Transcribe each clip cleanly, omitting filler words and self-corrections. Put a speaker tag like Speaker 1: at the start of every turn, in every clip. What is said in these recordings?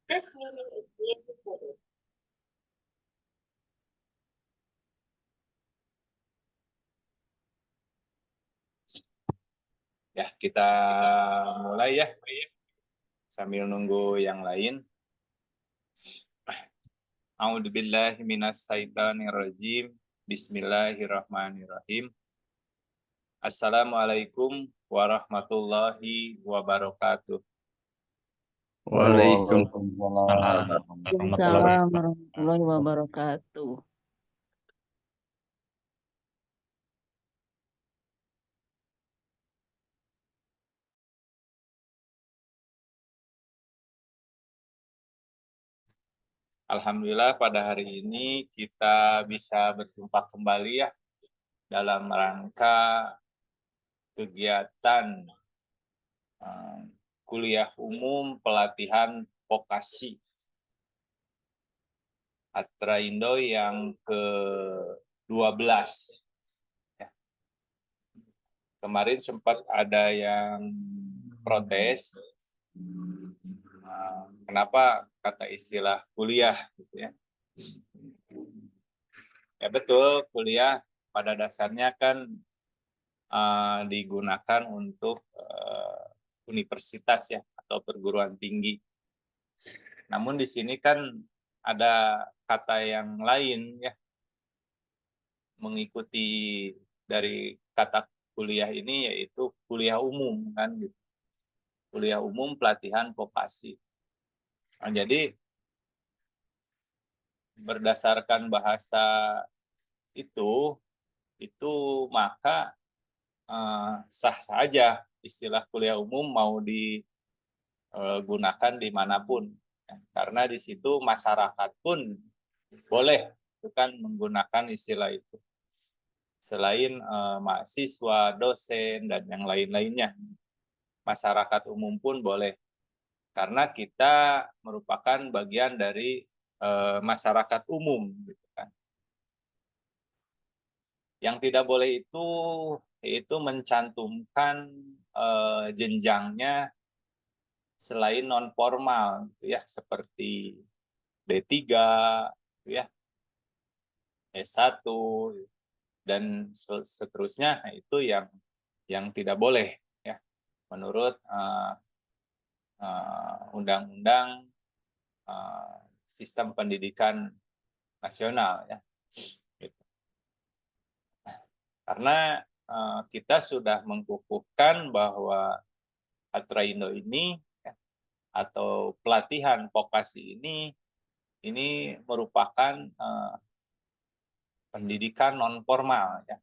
Speaker 1: Ya, kita mulai ya, sambil nunggu yang lain. A'udzubillahi minasyaitonirrajim. Bismillahirrahmanirrahim. Assalamualaikum warahmatullahi wabarakatuh.
Speaker 2: Waalaikumsalam warahmatullahi
Speaker 3: Waalaikumsalam
Speaker 2: wabarakatuh.
Speaker 3: warahmatullahi wabarakatuh.
Speaker 1: Alhamdulillah pada hari ini kita bisa berjumpa kembali ya dalam rangka kegiatan kuliah umum pelatihan vokasi Atra Indo yang ke-12. Ya. Kemarin sempat ada yang protes, kenapa kata istilah kuliah gitu ya. Ya betul, kuliah pada dasarnya kan digunakan untuk universitas ya atau perguruan tinggi. Namun di sini kan ada kata yang lain ya, mengikuti dari kata kuliah ini yaitu kuliah umum kan gitu. Kuliah umum pelatihan vokasi. Nah, jadi berdasarkan bahasa itu maka sah saja istilah kuliah umum mau digunakan dimanapun. Karena di situ masyarakat pun boleh bukan menggunakan istilah itu. Selain mahasiswa, dosen, dan yang lain-lainnya. Masyarakat umum pun boleh. Karena kita merupakan bagian dari masyarakat umum. Gitu kan. Yang tidak boleh itu mencantumkan jenjangnya selain non formal gitu ya, seperti D3 gitu ya, S1 dan seterusnya. Nah, itu yang tidak boleh ya menurut undang-undang sistem pendidikan nasional ya. Gitu. Karena kita sudah mengukuhkan bahwa Atra Indo ini ya, atau pelatihan vokasi ini merupakan pendidikan non formal ya.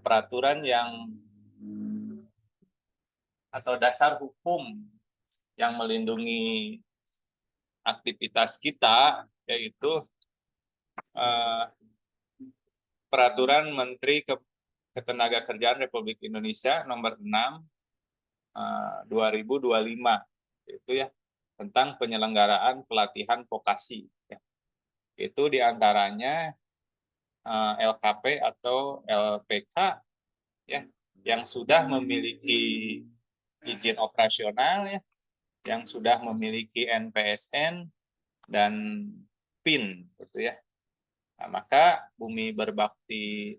Speaker 1: Peraturan yang atau dasar hukum yang melindungi aktivitas kita yaitu Peraturan Menteri Ketenagakerjaan Republik Indonesia nomor 6 2025 itu ya tentang penyelenggaraan pelatihan vokasi ya. Itu diantaranya LKP atau LPK ya yang sudah memiliki izin operasional ya, yang sudah memiliki NPSN dan PIN gitu ya. Nah, maka Bumi Berbakti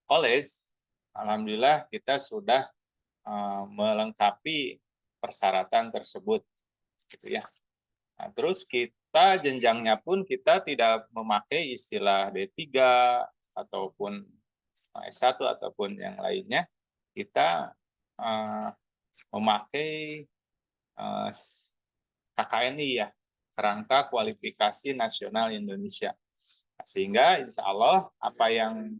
Speaker 1: College, alhamdulillah kita sudah melengkapi persyaratan tersebut gitu ya. Nah, terus kita jenjangnya pun kita tidak memakai istilah D3 ataupun S1 ataupun yang lainnya. Kita memakai KKNI ya, Kerangka Kualifikasi Nasional Indonesia. Sehingga insya Allah apa yang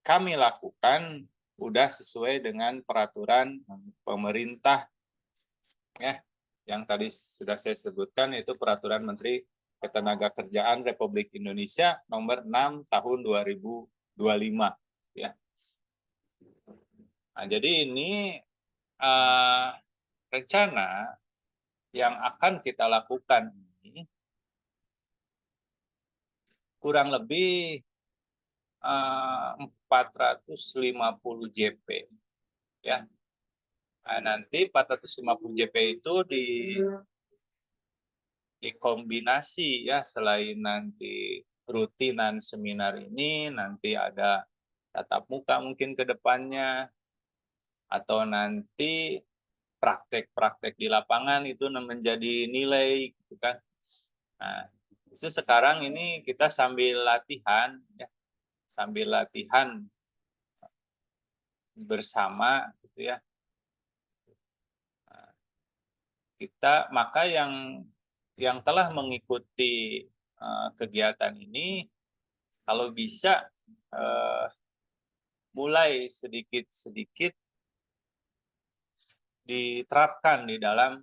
Speaker 1: kami lakukan sudah sesuai dengan peraturan pemerintah ya, yang tadi sudah saya sebutkan, itu Peraturan Menteri Ketenagakerjaan Republik Indonesia nomor 6 tahun 2025 ya. Nah, jadi ini rencana yang akan kita lakukan ini kurang lebih 450 JP ya. Nah, nanti 450 JP itu dikombinasi ya, selain nanti rutinan seminar ini, nanti ada tatap muka mungkin ke depannya, atau nanti praktek-praktek di lapangan itu menjadi nilai gitu kan. Nah, itu sekarang ini kita sambil latihan ya, sambil latihan bersama gitu ya. Nah, kita maka yang telah mengikuti kegiatan ini kalau bisa mulai sedikit-sedikit diterapkan di dalam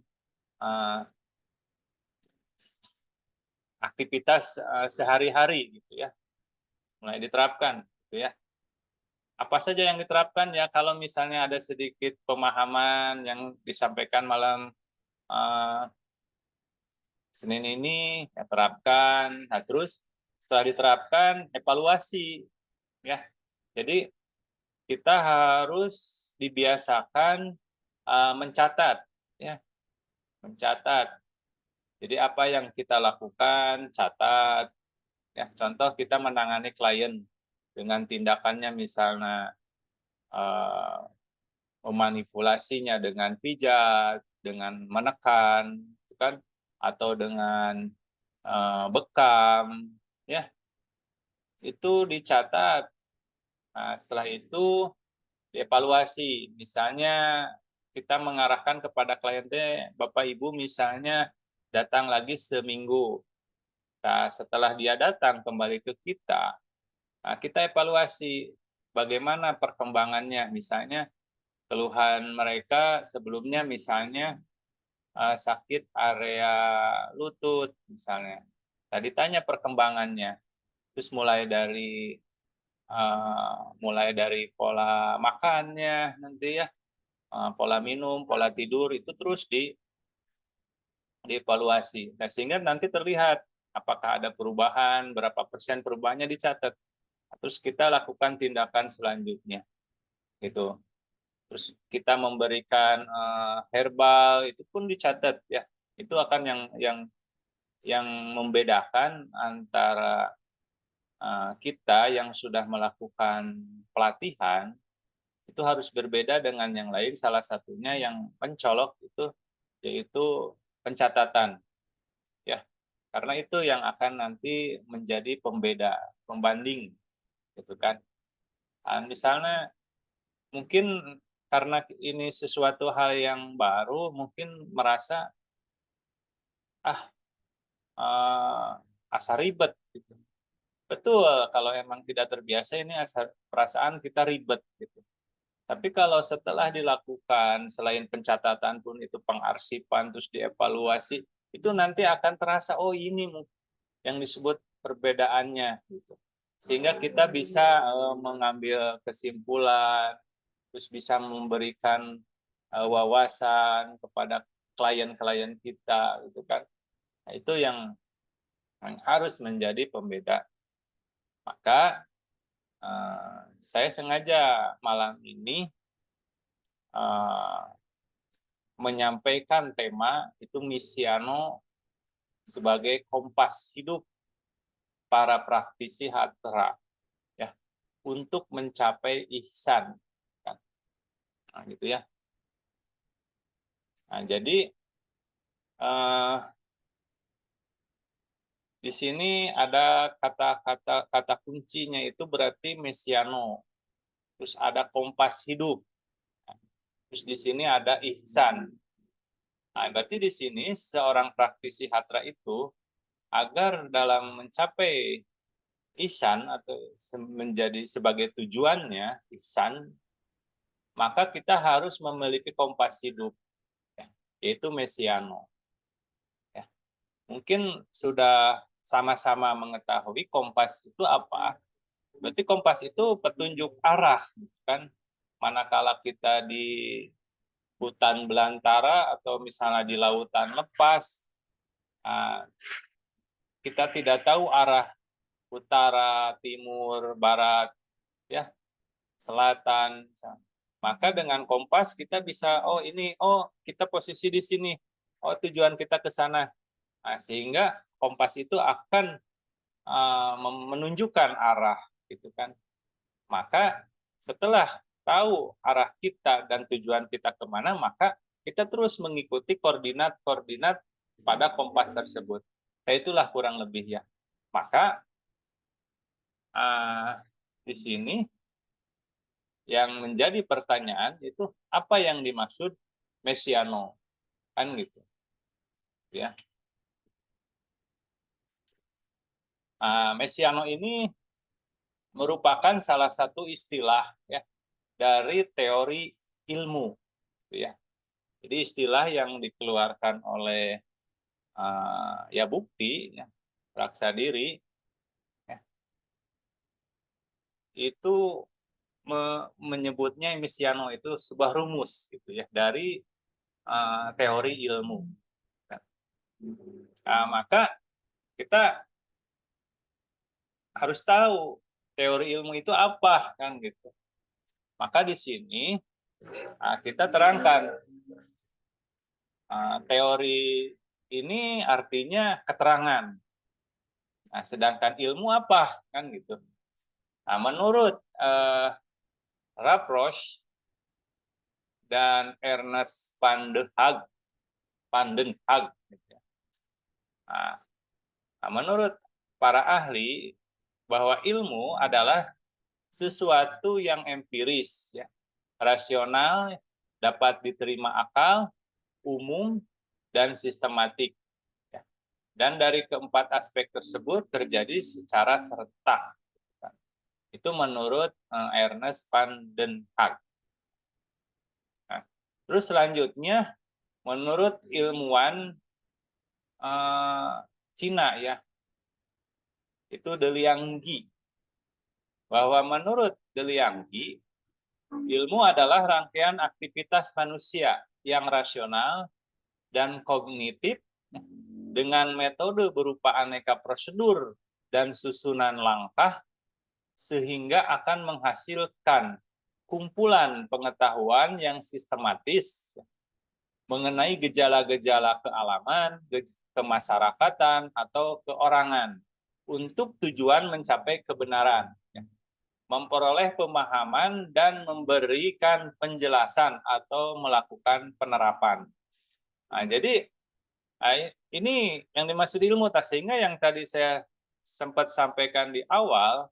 Speaker 1: aktivitas sehari-hari gitu ya, mulai diterapkan gitu ya. Apa saja yang diterapkan ya, kalau misalnya ada sedikit pemahaman yang disampaikan malam Senin ini, ya terapkan. Nah, terus setelah diterapkan evaluasi ya. Jadi kita harus dibiasakan mencatat ya, mencatat. Jadi apa yang kita lakukan, catat. Ya, contoh kita menangani klien dengan tindakannya misalnya memanipulasinya dengan pijat, dengan menekan, gitu kan, atau dengan bekam, ya itu dicatat. Nah, setelah itu dievaluasi. Misalnya kita mengarahkan kepada kliennya, Bapak Ibu misalnya datang lagi seminggu. Nah, setelah dia datang kembali ke kita, nah, kita evaluasi bagaimana perkembangannya. Misalnya keluhan mereka sebelumnya misalnya sakit area lutut misalnya. Tadi tanya perkembangannya. Terus mulai dari pola makannya nanti ya, pola minum, pola tidur itu terus dievaluasi. Nah, sehingga nanti terlihat apakah ada perubahan, berapa persen perubahannya dicatat. Terus kita lakukan tindakan selanjutnya. Gitu. Terus kita memberikan herbal itu pun dicatat ya. Itu akan yang membedakan antara kita yang sudah melakukan pelatihan itu harus berbeda dengan yang lain. Salah satunya yang mencolok itu yaitu pencatatan ya. Karena itu yang akan nanti menjadi pembanding gitu kan. Misalnya mungkin karena ini sesuatu hal yang baru, mungkin merasa asa ribet gitu. Betul, kalau emang tidak terbiasa ini perasaan kita ribet gitu. Tapi kalau setelah dilakukan, selain pencatatan pun itu pengarsipan, terus dievaluasi, itu nanti akan terasa, oh ini yang disebut perbedaannya gitu. Sehingga kita bisa mengambil kesimpulan, terus bisa memberikan wawasan kepada klien-klien kita gitu kan. Nah, itu yang harus menjadi pembeda. Maka saya sengaja malam ini menyampaikan tema itu Misiano sebagai kompas hidup para praktisi hatra ya, untuk mencapai ihsan kan. Nah, gitu ya. Nah, jadi di sini ada kata kuncinya itu berarti Mesiano. Terus ada kompas hidup. Terus di sini ada ihsan. Nah, berarti di sini seorang praktisi hatra itu agar dalam mencapai ihsan atau menjadi sebagai tujuannya ihsan, maka kita harus memiliki kompas hidup, ya, yaitu Mesiano. Ya. Mungkin sudah sama-sama mengetahui kompas itu apa. Berarti kompas itu petunjuk arah, kan? Manakala kita di hutan belantara atau misalnya di lautan lepas, kita tidak tahu arah utara, timur, barat, ya, selatan. Maka dengan kompas kita bisa, oh ini, oh kita posisi di sini, oh tujuan kita ke sana. Nah, sehingga kompas itu akan menunjukkan arah, gitu kan. Maka setelah tahu arah kita dan tujuan kita kemana, maka kita terus mengikuti koordinat-koordinat pada kompas tersebut. Nah, itulah kurang lebih ya. Maka di sini yang menjadi pertanyaan itu apa yang dimaksud Messiano, kan gitu ya. Messiano ini merupakan salah satu istilah ya dari teori ilmu, ya. Jadi istilah yang dikeluarkan oleh ya Bukti, ya, Praksadiri, ya, itu menyebutnya Messiano itu sebuah rumus gitu ya dari teori ilmu. Maka kita harus tahu teori ilmu itu apa, kan gitu. Maka di sini kita terangkan teori ini artinya keterangan. Nah, sedangkan ilmu apa, kan gitu. Nah, menurut Rapproche dan Ernest van den Haag, gitu ya. Nah, menurut para ahli bahwa ilmu adalah sesuatu yang empiris, ya, rasional, dapat diterima akal, umum, dan sistematik. Ya. Dan dari keempat aspek tersebut terjadi secara serentak. Itu menurut Ernest van den Haag. Nah, terus selanjutnya, menurut ilmuwan Cina ya, itu De Liangji, bahwa menurut De Liangji, ilmu adalah rangkaian aktivitas manusia yang rasional dan kognitif dengan metode berupa aneka prosedur dan susunan langkah sehingga akan menghasilkan kumpulan pengetahuan yang sistematis mengenai gejala-gejala kealaman, kemasyarakatan, atau keorangan untuk tujuan mencapai kebenaran, memperoleh pemahaman dan memberikan penjelasan atau melakukan penerapan. Nah, jadi ini yang dimaksud ilmu, sehingga yang tadi saya sempat sampaikan di awal,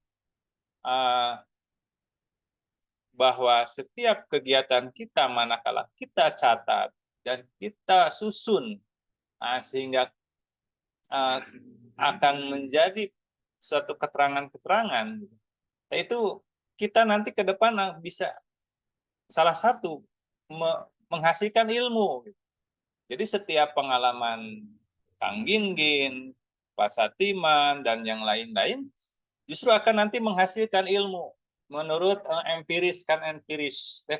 Speaker 1: bahwa setiap kegiatan kita manakala kita catat dan kita susun, sehingga akan menjadi suatu keterangan-keterangan, itu kita nanti ke depan bisa salah satu menghasilkan ilmu. Jadi setiap pengalaman Kang Gingin, Pak Satiman, dan yang lain-lain justru akan nanti menghasilkan ilmu menurut empiris,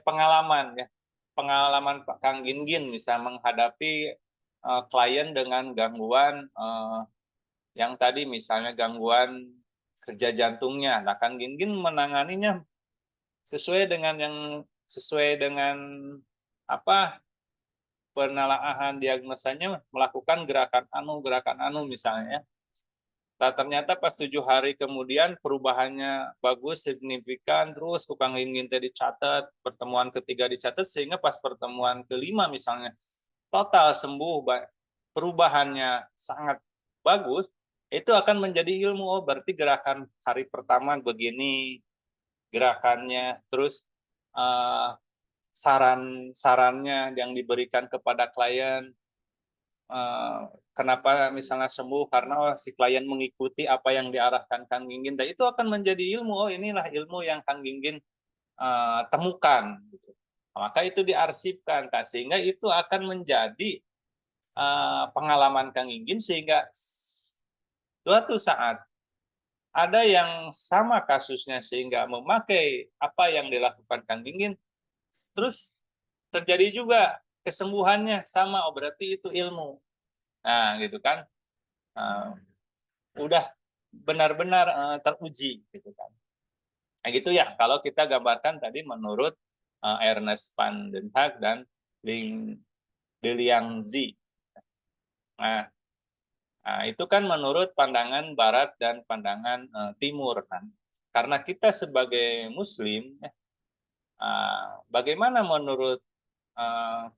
Speaker 1: pengalaman ya. Pengalaman Pak Kang Gingin bisa menghadapi klien dengan gangguan yang tadi misalnya gangguan kerja jantungnya. Nah, Kang Gingin menanganinya sesuai dengan apa penelaahan diagnosanya, melakukan gerakan anu misalnya. Nah, ternyata pas 7 hari kemudian perubahannya bagus, signifikan, terus Kang Gingin tadi dicatat, pertemuan ketiga dicatat, sehingga pas pertemuan kelima misalnya total sembuh, perubahannya sangat bagus, itu akan menjadi ilmu. Oh, berarti gerakan hari pertama begini gerakannya, terus saran-sarannya yang diberikan kepada klien, kenapa misalnya sembuh karena si klien mengikuti apa yang diarahkan Kang Gingin, dan itu akan menjadi ilmu. Oh, inilah ilmu yang Kang Gingin temukan. Maka itu diarsipkan, sehingga itu akan menjadi pengalaman Kang Gingin, sehingga suatu saat ada yang sama kasusnya sehingga memakai apa yang dilakukan Kang Gingin, terus terjadi juga kesembuhannya sama. Oh, berarti itu ilmu. Nah, gitu kan. Udah benar-benar teruji, gitu kan. Nah, gitu ya kalau kita gambarkan tadi menurut Ernest van den Haag dan Liang Zi. Nah, itu kan menurut pandangan Barat dan pandangan Timur kan. Karena kita sebagai Muslim, bagaimana menurut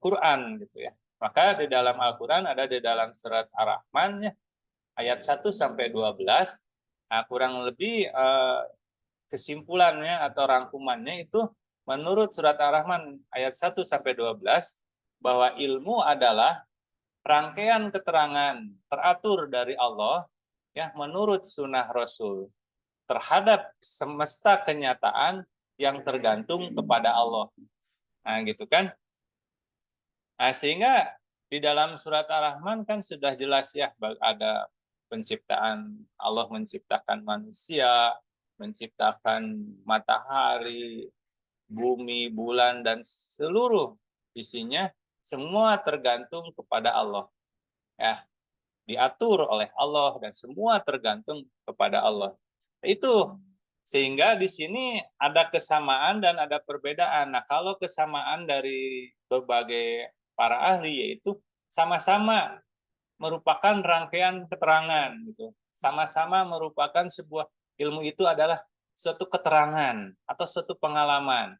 Speaker 1: Quran gitu ya? Maka di dalam Al-Quran ada di dalam surat Ar-Rahman ya, ayat 1 sampai 12, kurang lebih kesimpulannya atau rangkumannya itu menurut surat Ar-Rahman ayat 1 sampai 12 bahwa ilmu adalah rangkaian keterangan teratur dari Allah ya menurut sunnah Rasul terhadap semesta kenyataan yang tergantung kepada Allah. Nah, gitu kan? Nah, sehingga di dalam surat Ar-Rahman kan sudah jelas ya ada penciptaan, Allah menciptakan manusia, menciptakan matahari, bumi, bulan, dan seluruh isinya semua tergantung kepada Allah. Ya, diatur oleh Allah dan semua tergantung kepada Allah. Itu sehingga di sini ada kesamaan dan ada perbedaan. Nah, kalau kesamaan dari berbagai para ahli yaitu sama-sama merupakan rangkaian keterangan gitu. Sama-sama merupakan sebuah ilmu itu adalah suatu keterangan atau suatu pengalaman.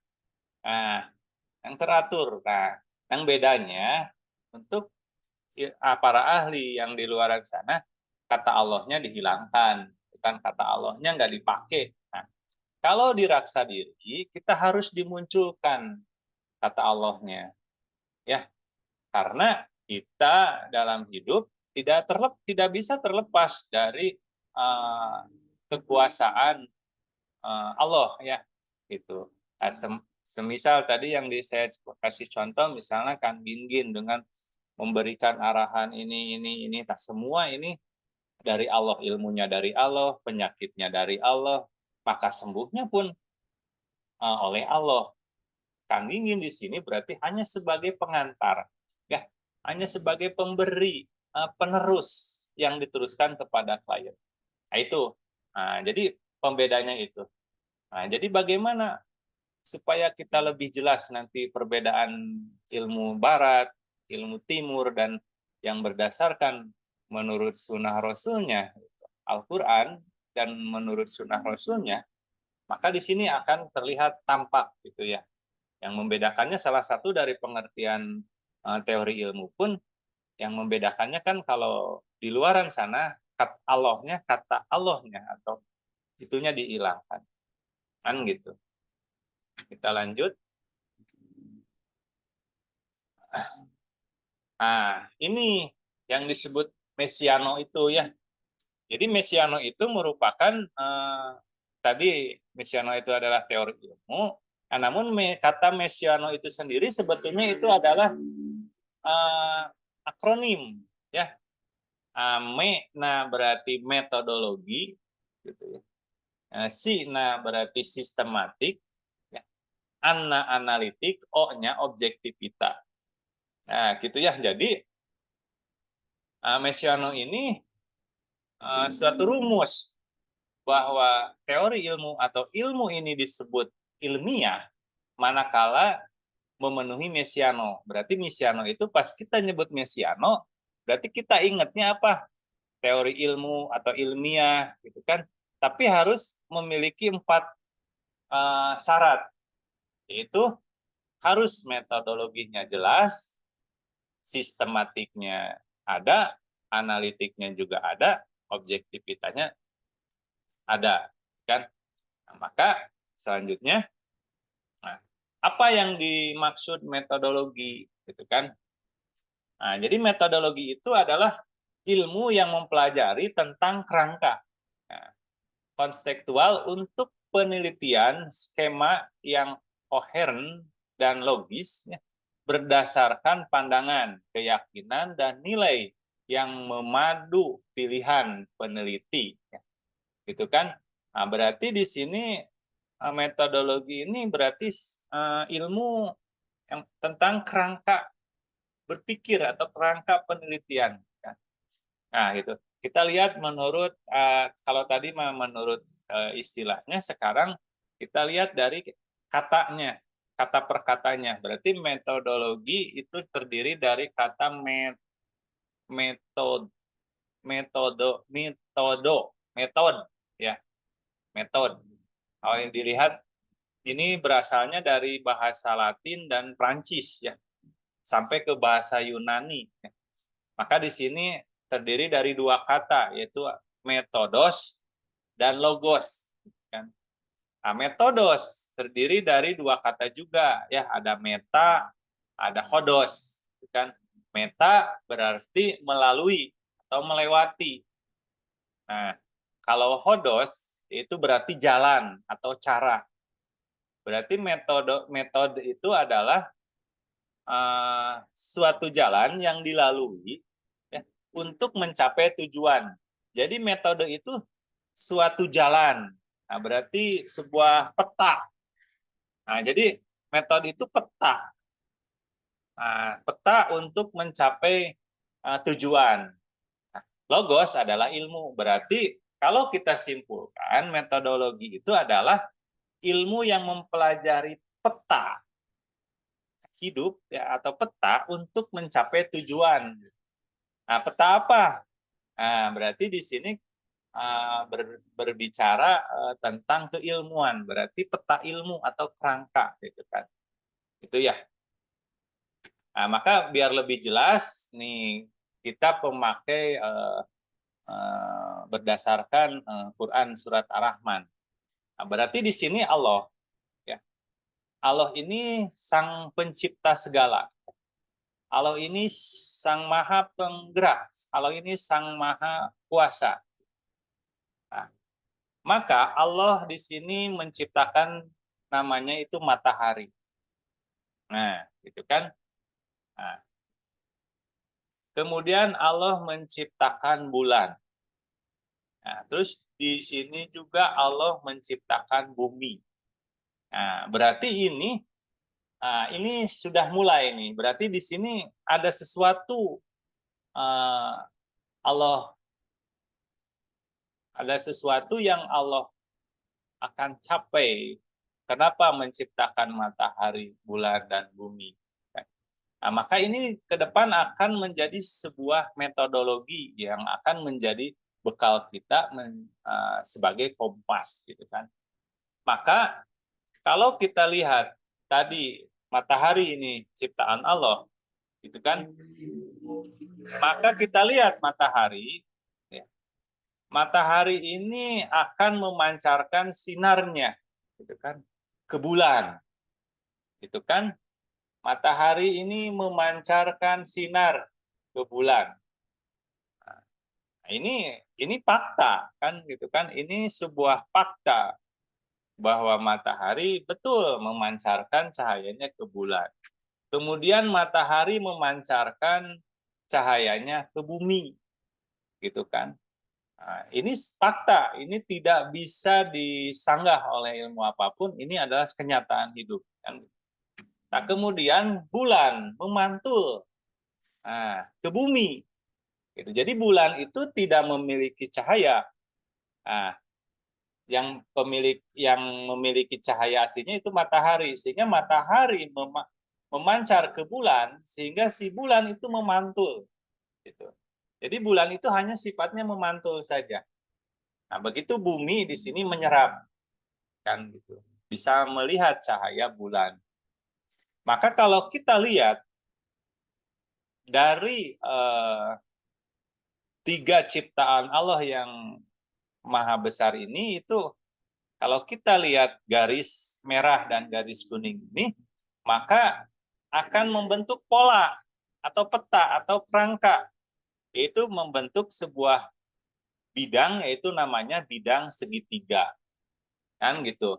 Speaker 1: Nah, yang teratur. Nah, yang bedanya untuk para ahli yang di luar sana kata Allahnya dihilangkan, bukan kata Allahnya nggak dipakai. Nah, kalau di raksa diri kita harus dimunculkan kata Allahnya, ya karena kita dalam hidup tidak bisa terlepas dari kekuasaan Allah ya itu. Nah, semisal tadi yang saya kasih contoh misalnya Kang Gingin dengan memberikan arahan ini, nah semua ini dari Allah, ilmunya dari Allah, penyakitnya dari Allah, maka sembuhnya pun oleh Allah. Kang Gingin di sini berarti hanya sebagai pengantar, ya, hanya sebagai pemberi, penerus yang diteruskan kepada klien. Nah, itu. Nah, jadi pembedanya itu. Nah, jadi bagaimana supaya kita lebih jelas nanti perbedaan ilmu Barat, ilmu Timur, dan yang berdasarkan menurut sunnah Rasulnya, Al-Quran, dan menurut sunnah Rasulnya, maka di sini akan terlihat tampak gitu ya. Yang membedakannya salah satu dari pengertian teori ilmu pun yang membedakannya kan kalau di luaran sana kata Allahnya atau itunya dihilangkan. Kan gitu. Kita lanjut. Nah, ini yang disebut Mesiano itu ya. Jadi Mesiano itu merupakan tadi Mesiano itu adalah teori ilmu. Nah, namun kata Mesiano itu sendiri sebetulnya itu adalah akronim ya. Berarti metodologi gitu ya. Berarti sistematik, ya. Analitik, O-nya objektivitas. Nah, gitu ya. Jadi Mesiano ini suatu rumus bahwa teori ilmu atau ilmu ini disebut ilmiah manakala memenuhi Mesiano. Berarti Mesiano itu pas kita nyebut Mesiano, berarti kita ingatnya apa? Teori ilmu atau ilmiah gitu kan. Tapi harus memiliki 4 syarat. Yaitu harus metodologinya jelas, sistematiknya ada, analitiknya juga ada, objektivitasnya ada, kan? Nah, maka selanjutnya, apa yang dimaksud metodologi, gitu kan? Nah, jadi metodologi itu adalah ilmu yang mempelajari tentang kerangka konstekstual untuk penelitian skema yang koheren dan logis ya, berdasarkan pandangan, keyakinan, dan nilai yang memadu pilihan peneliti. Ya. Gitu kan? Nah, berarti di sini metodologi ini berarti ilmu yang tentang kerangka berpikir atau kerangka penelitian. Ya. Nah, gitu. Kita lihat menurut kalau tadi menurut istilahnya, sekarang kita lihat dari katanya. kata per katanya. Berarti metodologi itu terdiri dari kata metode, metode, ya, metode. Kalau yang dilihat ini berasalnya dari bahasa Latin dan Prancis, ya, sampai ke bahasa Yunani. Ya. Maka di sini terdiri dari dua kata, yaitu metodos dan logos. Kan? Nah, metodos terdiri dari dua kata juga, ya, ada meta, ada hodos. Kan? Meta berarti melalui atau melewati. Nah, kalau hodos itu berarti jalan atau cara. Berarti metode itu adalah suatu jalan yang dilalui, ya, untuk mencapai tujuan. Jadi metode itu suatu jalan. Nah, berarti sebuah peta. Nah, jadi metode itu peta. Nah, peta untuk mencapai tujuan. Nah, logos adalah ilmu. Berarti kalau kita simpulkan, metodologi itu adalah ilmu yang mempelajari peta hidup, ya, atau peta untuk mencapai tujuan. Nah, peta apa? Nah, berarti di sini berbicara tentang keilmuan, berarti peta ilmu atau kerangka, gitu kan. Itu ya. Nah, maka biar lebih jelas nih, kita pemakai berdasarkan Quran surat Ar-Rahman. Nah, berarti di sini Allah, ya. Allah ini sang pencipta segala. Allah ini sang maha penggerak. Allah ini sang maha kuasa. Nah, maka Allah di sini menciptakan namanya itu matahari. Nah, gitu kan. Nah, kemudian Allah menciptakan bulan. Nah, terus di sini juga Allah menciptakan bumi. Nah, berarti ini sudah mulai nih. Berarti di sini ada sesuatu ada sesuatu yang Allah akan capai. Kenapa menciptakan matahari, bulan, dan bumi? Nah, maka ini ke depan akan menjadi sebuah metodologi yang akan menjadi bekal kita sebagai kompas, gitu kan. Maka kalau kita lihat tadi matahari ini ciptaan Allah, gitu kan. Maka kita lihat matahari, ya, matahari ini akan memancarkan sinarnya, gitu kan, ke bulan, gitu kan. Matahari ini memancarkan sinar ke bulan. Nah, ini fakta kan, gitu kan. Ini sebuah fakta bahwa matahari betul memancarkan cahayanya ke bulan. Kemudian matahari memancarkan cahayanya ke bumi, gitu kan. Nah, ini fakta, ini tidak bisa disanggah oleh ilmu apapun. Ini adalah kenyataan hidup, kan. Nah, kemudian bulan memantul ke bumi. Gitu. Jadi bulan itu tidak memiliki cahaya. Nah, yang memiliki cahaya aslinya itu matahari, sehingga matahari memancar ke bulan sehingga si bulan itu memantul. Gitu. Jadi bulan itu hanya sifatnya memantul saja. Nah, begitu bumi di sini menyerap, kan gitu. Bisa melihat cahaya bulan. Maka kalau kita lihat dari tiga ciptaan Allah yang maha besar ini, itu kalau kita lihat garis merah dan garis kuning ini, maka akan membentuk pola atau peta atau kerangka, yaitu membentuk sebuah bidang, yaitu namanya bidang segitiga, kan gitu.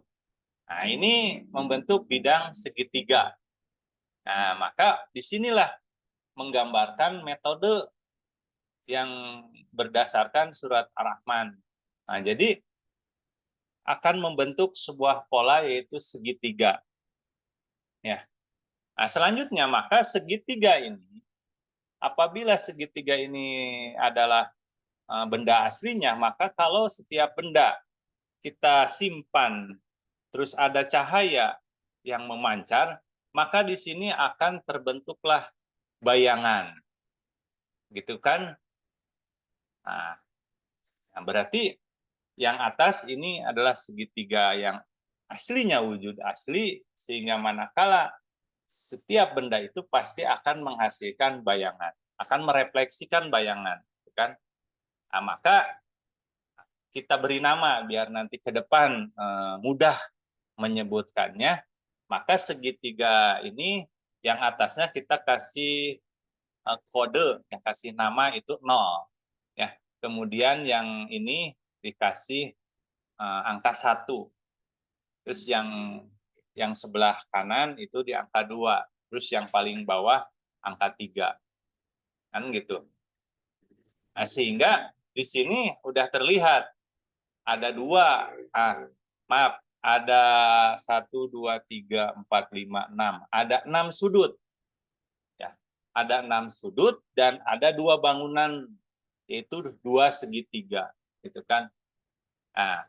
Speaker 1: Nah, ini membentuk bidang segitiga. Nah, maka disinilah menggambarkan metode yang berdasarkan surat Ar-Rahman. Nah, jadi akan membentuk sebuah pola, yaitu segitiga. Ya. Nah, selanjutnya maka segitiga ini, apabila segitiga ini adalah benda aslinya, maka kalau setiap benda kita simpan terus ada cahaya yang memancar, maka di sini akan terbentuklah bayangan. Gitu kan? Nah, berarti yang atas ini adalah segitiga yang aslinya wujud asli, sehingga manakala setiap benda itu pasti akan menghasilkan bayangan, akan merefleksikan bayangan, kan? Nah, maka kita beri nama biar nanti ke depan mudah menyebutkannya. Maka segitiga ini yang atasnya kita kasih kode, yang kasih nama itu 0, ya. Kemudian yang ini dikasih angka 1. Terus yang sebelah kanan itu di angka 2. Terus yang paling bawah angka 3. Kan gitu. Nah, sehingga di sini udah terlihat ada 2. Maaf, ada 1, 2, 3, 4, 5, 6. Ada 6 sudut. Ya, ada 6 sudut dan ada 2 bangunan, yaitu 2 segitiga, gitu kan. Nah,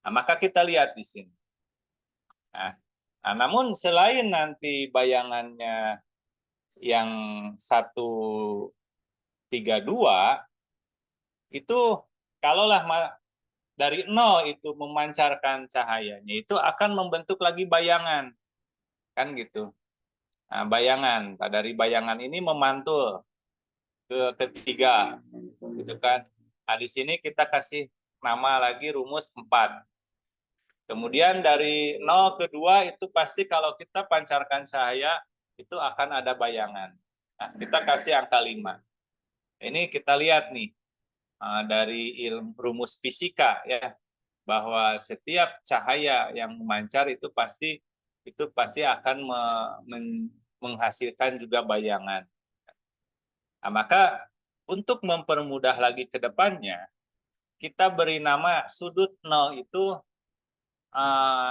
Speaker 1: maka kita lihat di sini. Namun selain nanti bayangannya yang 132 itu kalaulah dari 0 itu memancarkan cahayanya, itu akan membentuk lagi bayangan, kan gitu. Nah, bayangan dari bayangan ini memantul ke ketiga, gitu kan. Nah, di sini kita kasih nama lagi rumus 4. Kemudian dari 0 ke 2 itu pasti kalau kita pancarkan cahaya itu akan ada bayangan. Nah, kita kasih angka 5. Ini kita lihat nih dari ilmu rumus fisika ya, bahwa setiap cahaya yang memancar itu pasti akan menghasilkan juga bayangan. Nah, maka untuk mempermudah lagi ke depannya, kita beri nama sudut 0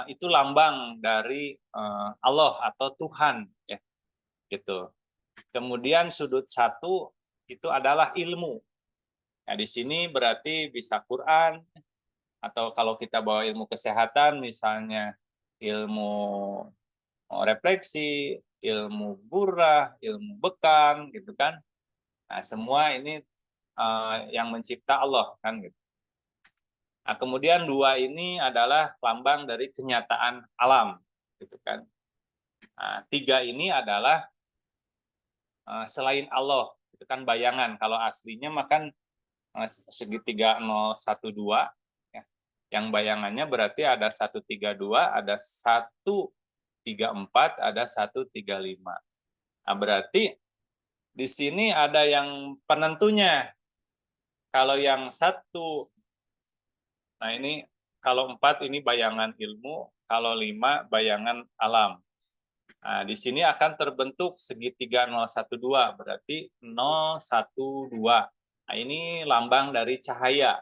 Speaker 1: itu lambang dari Allah atau Tuhan, ya, gitu. Kemudian sudut 1 itu adalah ilmu. Nah, di sini berarti bisa Quran, atau kalau kita bawa ilmu kesehatan, misalnya ilmu refleksi, ilmu burah, ilmu bekam, gitu kan. Nah, semua ini yang mencipta Allah, kan gitu. Nah, kemudian 2 ini adalah lambang dari kenyataan alam, gitu kan. Nah, 3 ini adalah selain Allah, itu kan bayangan. Kalau aslinya makan segitiga 012, ya. Yang bayangannya berarti ada 132, ada 134, ada 135. Nah, berarti di sini ada yang penentunya. Kalau yang 1, nah ini kalau 4 ini bayangan ilmu, kalau 5 bayangan alam. Nah, di sini akan terbentuk segitiga 012, berarti 012. Nah, ini lambang dari cahaya.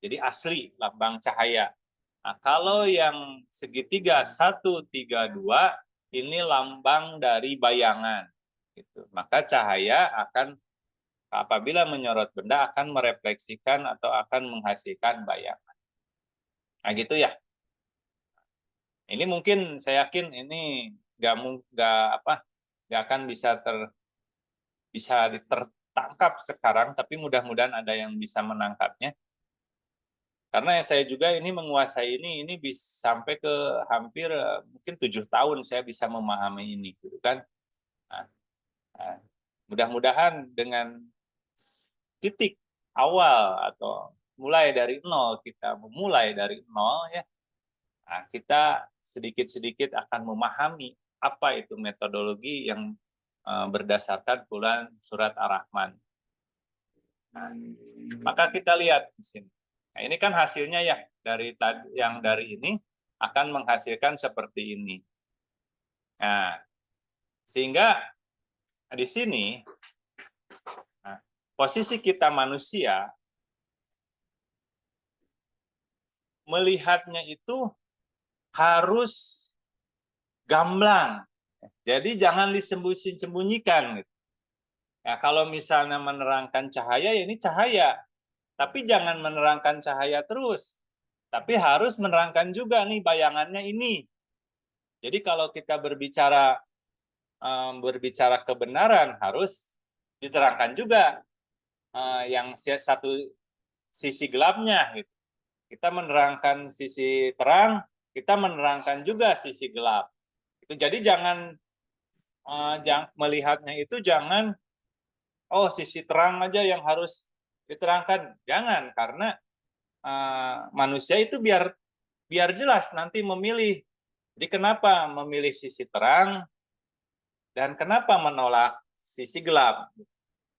Speaker 1: Jadi asli lambang cahaya. Nah, kalau yang segitiga 132 ini lambang dari bayangan. Gitu. Maka cahaya akan apabila menyorot benda akan merefleksikan atau akan menghasilkan bayangan. Nah, gitu ya. Ini mungkin saya yakin ini nggak akan bisa tertangkap sekarang, tapi mudah-mudahan ada yang bisa menangkapnya. Karena saya juga ini menguasai ini bisa sampai ke hampir mungkin 7 tahun saya bisa memahami ini, gitu kan. Nah, mudah-mudahan dengan titik awal atau mulai dari 0, kita memulai dari 0 ya. Nah, kita sedikit-sedikit akan memahami apa itu metodologi yang berdasarkan bulan surat Ar-Rahman. Nah, maka kita lihat di sini. Nah, ini kan hasilnya ya dari ini akan menghasilkan seperti ini. Nah, sehingga di sini posisi kita manusia melihatnya itu harus gamblang. Jadi jangan disembunyikan. Ya, kalau misalnya menerangkan cahaya, ya ini cahaya. Tapi jangan menerangkan cahaya terus. Tapi harus menerangkan juga nih bayangannya ini. Jadi kalau kita berbicara kebenaran harus diterangkan juga yang satu sisi gelapnya gitu. Kita menerangkan sisi terang, kita menerangkan juga sisi gelap. Itu jadi jangan melihatnya itu jangan sisi terang aja yang harus diterangkan. Jangan, karena manusia itu biar jelas nanti memilih. Jadi kenapa memilih sisi terang dan kenapa menolak sisi gelap?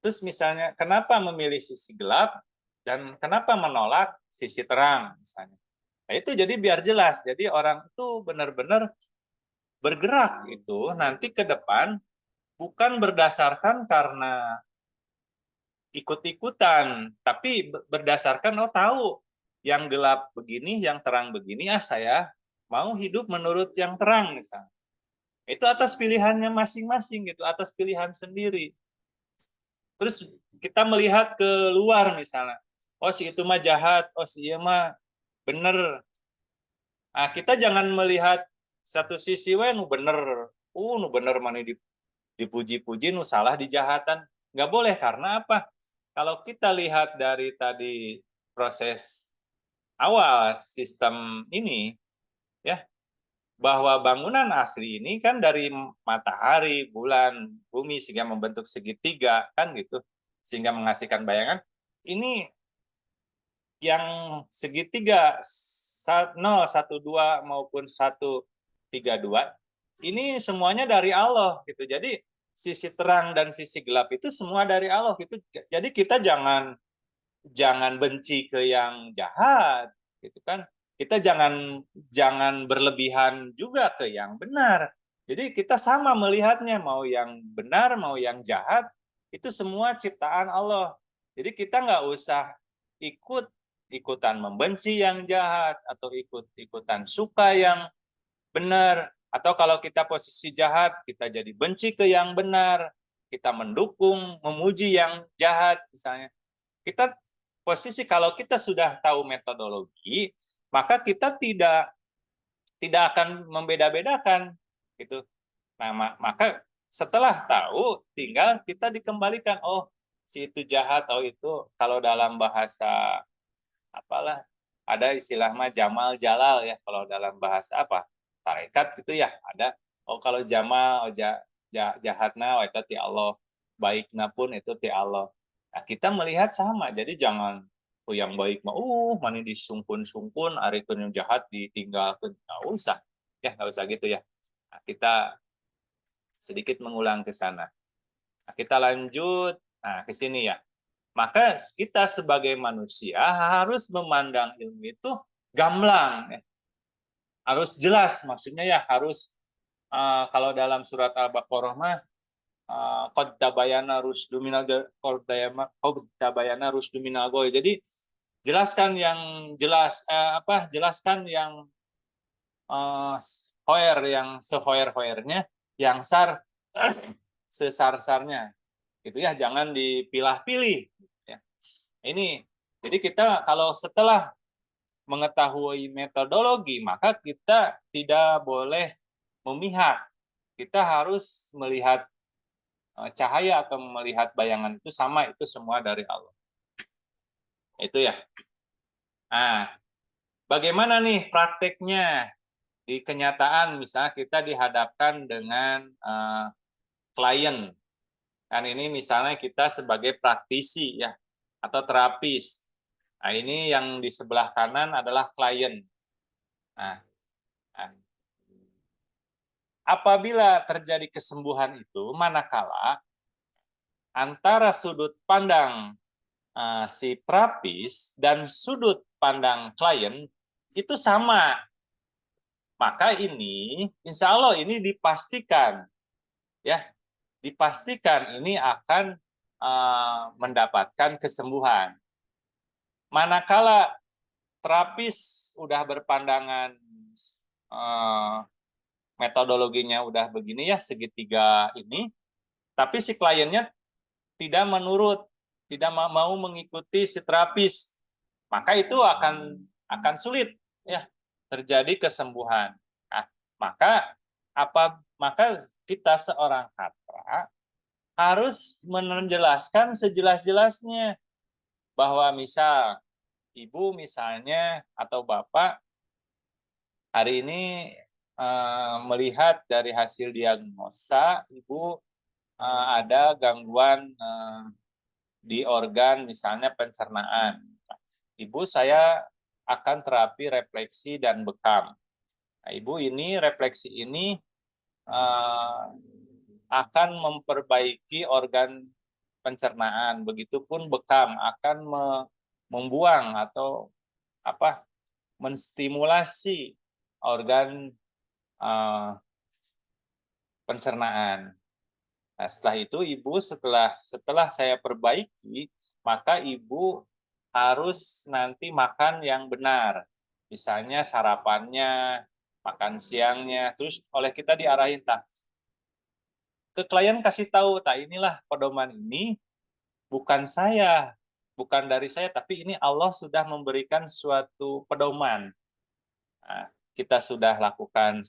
Speaker 1: Terus misalnya kenapa memilih sisi gelap dan kenapa menolak sisi terang misalnya. Nah, itu jadi biar jelas. Jadi orang itu benar-benar bergerak itu nanti ke depan bukan berdasarkan karena ikut-ikutan, tapi berdasarkan tahu yang gelap begini, yang terang begini, saya mau hidup menurut yang terang misalnya. Itu atas pilihannya masing-masing gitu, atas pilihan sendiri. Terus kita melihat ke luar misalnya, si itu mah jahat, si iya mah bener. Nah, kita jangan melihat satu sisi nu bener, nu bener mana dipuji-puji, nu salah dijahatan. Nggak boleh, karena apa? Kalau kita lihat dari tadi proses awal sistem ini, ya, bahwa bangunan asli ini kan dari matahari, bulan, bumi sehingga membentuk segitiga kan gitu, sehingga menghasilkan bayangan. Ini yang segitiga 012 maupun 132 ini semuanya dari Allah gitu. Jadi sisi terang dan sisi gelap itu semua dari Allah gitu. Jadi kita jangan benci ke yang jahat gitu kan. Kita jangan berlebihan juga ke yang benar. Jadi kita sama melihatnya, mau yang benar mau yang jahat itu semua ciptaan Allah. Jadi kita nggak usah ikutan membenci yang jahat atau ikutan suka yang benar, atau kalau kita posisi jahat kita jadi benci ke yang benar, kita mendukung memuji yang jahat misalnya. Kita posisi kalau kita sudah tahu metodologi, maka kita tidak akan membeda-bedakan gitu. Nah, maka setelah tahu tinggal kita dikembalikan, si itu jahat, itu kalau dalam bahasa apalah ada istilah mah Jamal Jalal ya, kalau dalam bahasa tarekat gitu ya, ada kalau Jamal jahatna itu ti Allah, baikna pun itu ti Allah. Nah, kita melihat sama, jadi jangan yang baik mah mana disungkun-sungkun, ari yang jahat ditinggalkan, nggak usah gitu ya. Nah, kita sedikit mengulang ke sana. Nah, kita lanjut ke sini ya. Maka kita sebagai manusia harus memandang ilmu itu gamblang, ya. Harus jelas, maksudnya ya harus kalau dalam surat Al-Baqarah mah qad tabayyana rusdu minal ghoi. Jadi jelaskan yang jelas, jelaskan yang hoer, yang sehoer-hoernya, yang sar sesar-sarnya. Gitu ya, jangan dipilah-pilih. Ini, jadi kita kalau setelah mengetahui metodologi, maka kita tidak boleh memihak. Kita harus melihat cahaya atau melihat bayangan itu sama, itu semua dari Allah. Itu ya. Nah, bagaimana nih prakteknya di kenyataan? Misalnya kita dihadapkan dengan klien. Kan ini misalnya kita sebagai praktisi ya, atau terapis. Nah, ini yang di sebelah kanan adalah klien. Nah, apabila terjadi kesembuhan itu, manakala antara sudut pandang si terapis dan sudut pandang klien itu sama, maka ini insya Allah ini dipastikan, ya, dipastikan ini akan mendapatkan kesembuhan. Manakala terapis udah berpandangan metodologinya udah begini ya, segitiga ini, tapi si kliennya tidak menurut, tidak mau mengikuti si terapis, maka itu akan sulit ya terjadi kesembuhan. Nah, maka maka kita seorang katra harus menjelaskan sejelas-jelasnya bahwa misal ibu misalnya atau bapak hari ini melihat dari hasil diagnosa ibu ada gangguan di organ misalnya pencernaan. Ibu, saya akan terapi refleksi dan bekam. Nah, ibu, ini refleksi ini akan memperbaiki organ pencernaan. Begitupun bekam akan membuang atau menstimulasi organ pencernaan. Nah, setelah itu ibu setelah saya perbaiki, maka ibu harus nanti makan yang benar. Misalnya sarapannya, makan siangnya, terus oleh kita diarahin ke klien kasih tahu, inilah pedoman ini bukan saya, bukan dari saya, tapi ini Allah sudah memberikan suatu pedoman. Nah, kita sudah lakukan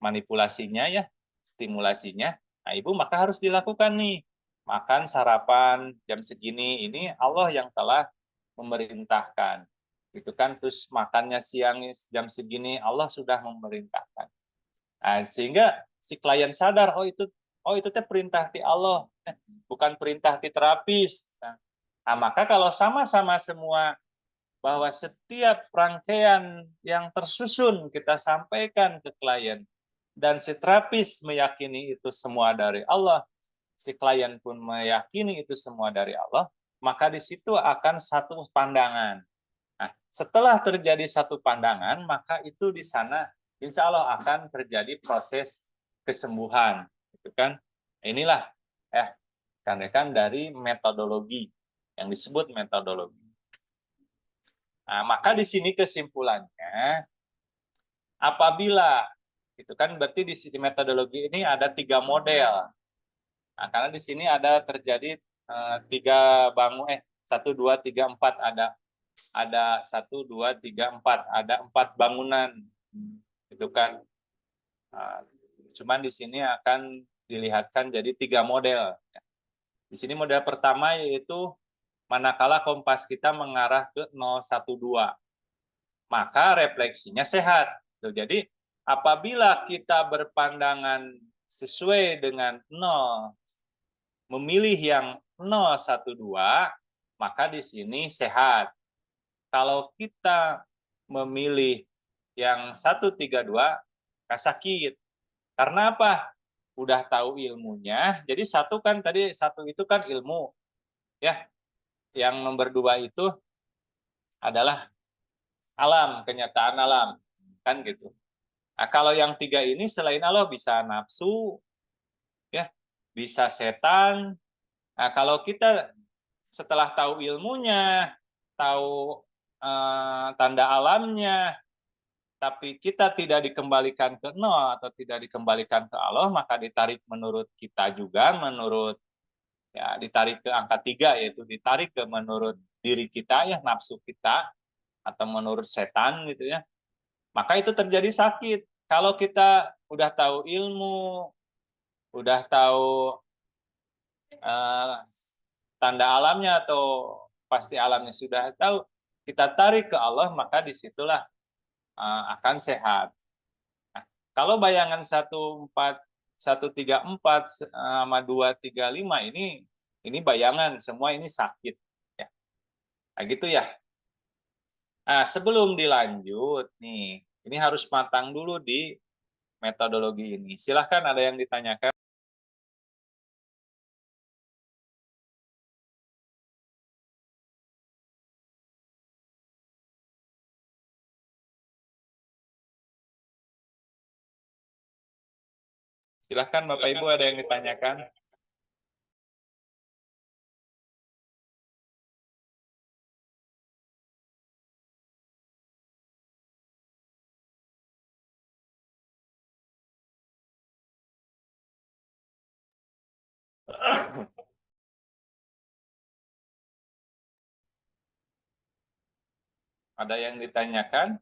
Speaker 1: manipulasinya ya, stimulasinya. Nah, ibu maka harus dilakukan nih. Makan sarapan jam segini, ini Allah yang telah memerintahkan. Gitu kan, terus makannya siang jam segini, Allah sudah memerintahkan. Nah, sehingga si klien sadar, oh itu teh perintah di Allah, bukan perintah di terapis. Nah, maka kalau sama-sama semua bahwa setiap rangkaian yang tersusun kita sampaikan ke klien dan si terapis meyakini itu semua dari Allah, si klien pun meyakini itu semua dari Allah, maka di situ akan satu pandangan. Nah, setelah terjadi satu pandangan, maka itu di sana insya Allah akan terjadi proses kesembuhan, gitu kan? Inilah kan dari metodologi yang disebut metodologi. Nah, maka di sini kesimpulannya, apabila itu kan berarti di sini metodologi ini ada 3 model. Nah, karena di sini ada terjadi 3 bangun 1 2 3 4 ada 1 2 3 4 ada 4 bangunan. Itu kan. Cuman di sini akan dilihatkan jadi 3 model. Di sini model pertama yaitu manakala kompas kita mengarah ke 012, maka refleksinya sehat. Jadi apabila kita berpandangan sesuai dengan 0, memilih yang 012, maka di sini sehat. Kalau kita memilih yang 132, sakit. Karena apa? Udah tahu ilmunya. Jadi satu itu kan ilmu, ya. Yang nomor 2 itu adalah alam, kenyataan alam, kan gitu. Nah, kalau yang 3 ini selain Allah bisa nafsu, ya, bisa setan. Nah, kalau kita setelah tahu ilmunya, tahu tanda alamnya, tapi kita tidak dikembalikan ke nol atau tidak dikembalikan ke Allah, maka ditarik menurut kita juga, ditarik ke angka 3, yaitu ditarik ke menurut diri kita ya, nafsu kita, atau menurut setan gitu ya. Maka itu terjadi sakit. Kalau kita udah tahu ilmu, udah tahu tanda alamnya atau pasti alamnya sudah tahu, kita tarik ke Allah, maka disitulah akan sehat. Nah, kalau bayangan 134 sama 235 ini bayangan, semua ini sakit. Ya. Nah, gitu ya. Nah, sebelum dilanjut nih, ini harus matang dulu di metodologi ini. Silahkan ada yang ditanyakan. Silahkan Bapak Ibu ada yang ditanyakan. Ada yang ditanyakan?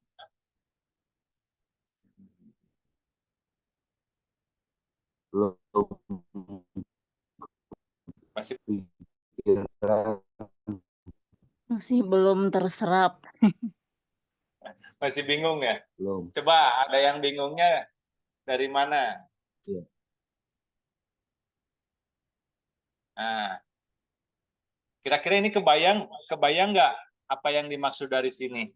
Speaker 2: belum
Speaker 1: Masih
Speaker 2: pikiran,
Speaker 3: Masih belum terserap.
Speaker 1: masih bingung ya?
Speaker 2: belum.
Speaker 1: Coba ada yang bingungnya dari mana?
Speaker 2: Iya.
Speaker 1: Nah, kira-kira ini kebayang nggak apa yang dimaksud dari sini?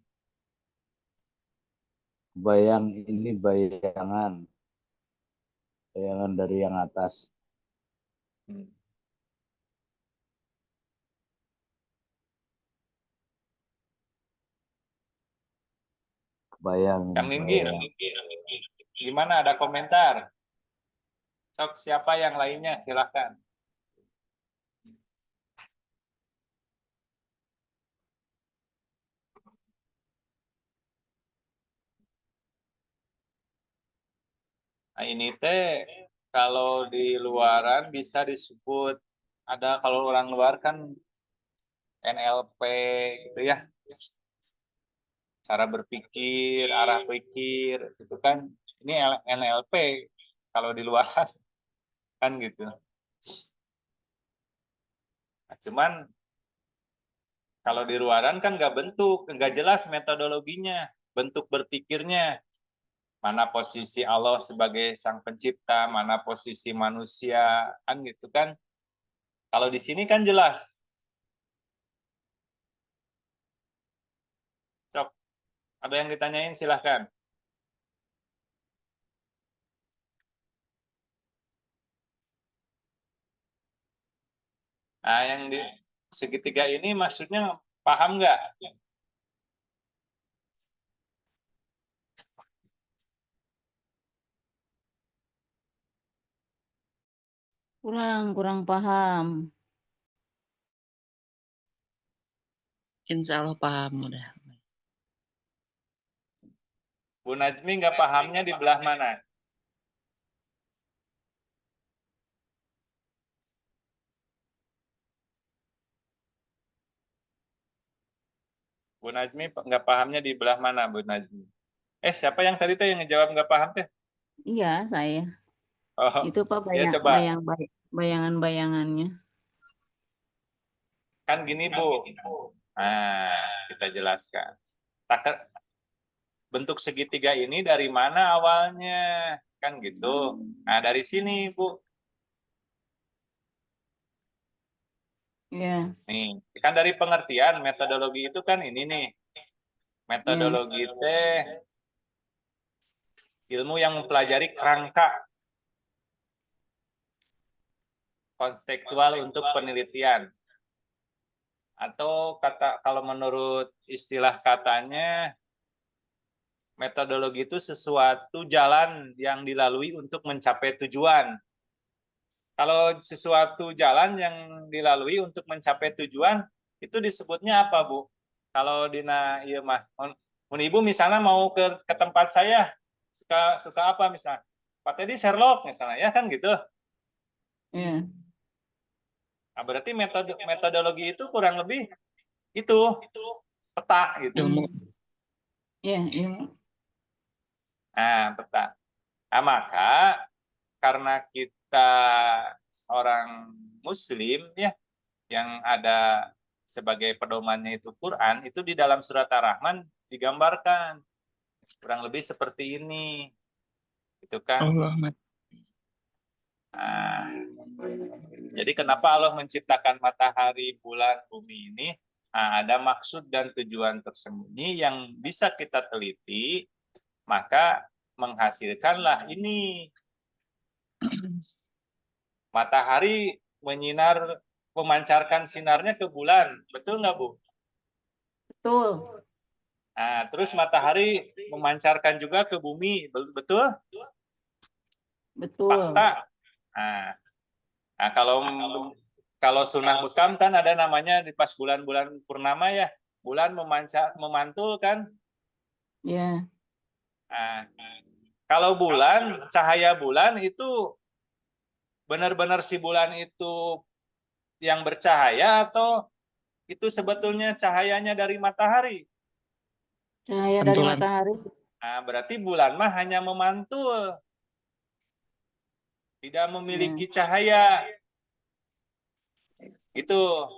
Speaker 2: Bayang ini bayangan dari yang atas.
Speaker 1: Hmm.
Speaker 2: Bayang,
Speaker 1: Kang Minggir,
Speaker 2: bayang.
Speaker 1: gimana, ada komentar? Sok, siapa yang lainnya? Silakan. Nah, ini teh kalau di luaran bisa disebut, ada kalau orang luar kan NLP gitu ya. Cara berpikir, arah pikir, itu kan ini NLP kalau di luaran kan gitu. Nah, cuman kalau di luaran kan nggak jelas metodologinya, bentuk berpikirnya. Mana posisi Allah sebagai sang pencipta, mana posisi manusia, kan gitu kan. Kalau di sini kan jelas. Cok, ada yang ditanyain silahkan. Nah, yang di segitiga ini maksudnya paham nggak?
Speaker 3: Kurang paham.
Speaker 4: Insya Allah paham udah.
Speaker 1: Bu Najmi nggak pahamnya di belah mana? Bu Najmi nggak pahamnya di belah mana, Bu Najmi? Siapa yang tadi tuh yang ngejawab nggak paham teh?
Speaker 3: Iya, saya.
Speaker 1: Oh,
Speaker 3: Itu Pak
Speaker 1: ya coba.
Speaker 3: bayangan-bayangannya.
Speaker 1: Kan gini, Bu. Nah, kita jelaskan. Bentuk segitiga ini dari mana awalnya? Kan gitu. Nah, dari sini, Bu.
Speaker 3: Iya,
Speaker 1: Nih, kan dari pengertian metodologi itu kan ini nih. Metodologi teh ilmu yang mempelajari kerangka konstekstual untuk penelitian. Atau kalau menurut istilah katanya, metodologi itu sesuatu jalan yang dilalui untuk mencapai tujuan. Kalau sesuatu jalan yang dilalui untuk mencapai tujuan, itu disebutnya apa, Bu? Kalau dina iya mah, mun ibu misalnya mau ke tempat saya, suka apa misalnya? Pak Teddy Sherlock misalnya, ya kan gitu.
Speaker 3: iya,
Speaker 1: Nah, berarti metodologi itu kurang lebih itu peta gitu.
Speaker 4: Ilmu.
Speaker 3: iya, ilmu.
Speaker 1: Nah, peta. Nah, maka karena kita seorang muslim ya, yang ada sebagai pedomannya itu Quran, itu di dalam surat Ar-Rahman digambarkan kurang lebih seperti ini. Itu kan.
Speaker 4: Allahumma.
Speaker 1: Nah, jadi kenapa Allah menciptakan matahari, bulan, bumi ini? Nah, ada maksud dan tujuan tersembunyi yang bisa kita teliti, maka menghasilkanlah ini. Matahari memancarkan sinarnya ke bulan, betul nggak, Bu?
Speaker 3: Betul,
Speaker 1: Nah, terus matahari memancarkan juga ke bumi, betul?
Speaker 3: betul.
Speaker 1: Fakta. Nah, kalau sunnah hukam kan ada namanya di pas bulan-bulan purnama ya, bulan memantul kan.
Speaker 3: Iya,
Speaker 1: Nah, kalau cahaya bulan itu benar-benar si bulan itu yang bercahaya atau itu sebetulnya cahayanya dari matahari?
Speaker 3: cahaya dari
Speaker 4: Pentulan.
Speaker 3: matahari.
Speaker 1: Nah, berarti bulan mah hanya memantul. tidak memiliki cahaya. Itu.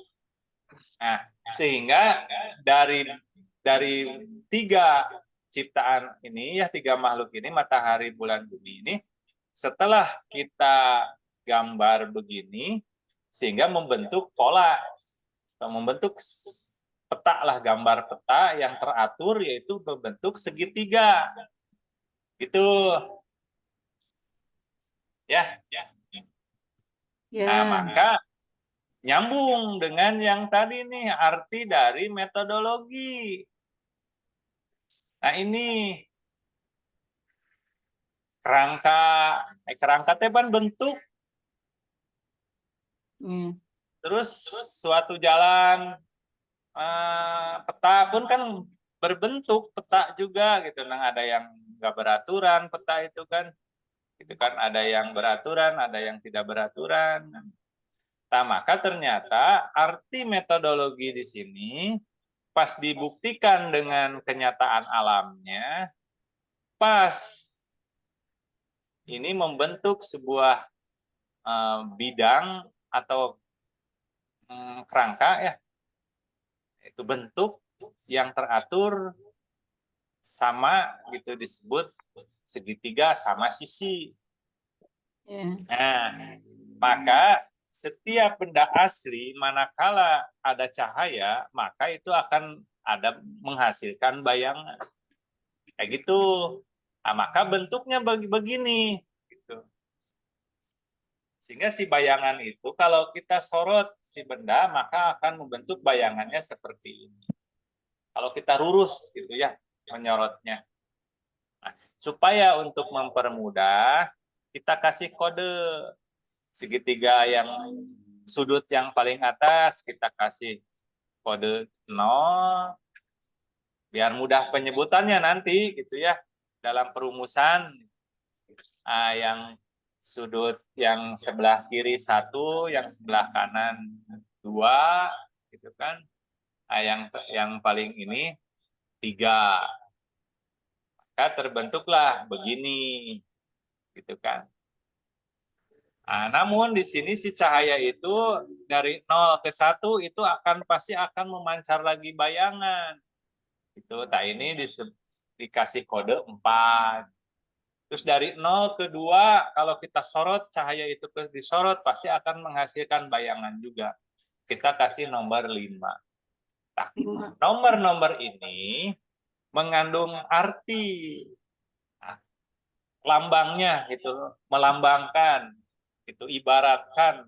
Speaker 1: Nah, sehingga dari tiga ciptaan ini ya, tiga makhluk ini, matahari, bulan, bumi ini, setelah kita gambar begini, sehingga membentuk pola, atau membentuk peta lah, gambar peta yang teratur, yaitu membentuk segitiga. Itu ya. Nah,
Speaker 3: Ya.
Speaker 1: maka nyambung dengan yang tadi nih, arti dari metodologi. Nah, ini kerangka teh kan bentuk, terus suatu jalan, peta pun kan berbentuk peta juga gitu. Nah, ada yang nggak beraturan peta itu kan, ada yang beraturan, ada yang tidak beraturan. Nah, maka ternyata arti metodologi di sini pas dibuktikan dengan kenyataan alamnya, pas ini membentuk sebuah bidang atau kerangka ya, itu bentuk yang teratur sama gitu, disebut segitiga sama sisi. Nah, maka setiap benda asli manakala ada cahaya, maka itu akan ada menghasilkan bayangan. Kayak gitu. Nah, maka bentuknya begini gitu. Sehingga si bayangan itu kalau kita sorot si benda, maka akan membentuk bayangannya seperti ini. Kalau kita lurus gitu ya menyorotnya. Nah, supaya untuk mempermudah, kita kasih kode segitiga yang sudut yang paling atas, kita kasih kode 0, biar mudah penyebutannya nanti gitu ya dalam perumusan. Yang sudut yang sebelah kiri 1, yang sebelah kanan 2, gitu kan. Yang paling ini 3. Maka terbentuklah begini, gitu kan. Namun di sini si cahaya itu dari 0 ke 1 itu pasti akan memancar lagi bayangan. Itu, ini dikasih kode 4. Terus dari 0 ke 2, kalau kita sorot, cahaya itu disorot, pasti akan menghasilkan bayangan juga. Kita kasih nomor 5. Nah, nomor-nomor ini mengandung arti. Nah, lambangnya itu melambangkan, itu ibaratkan.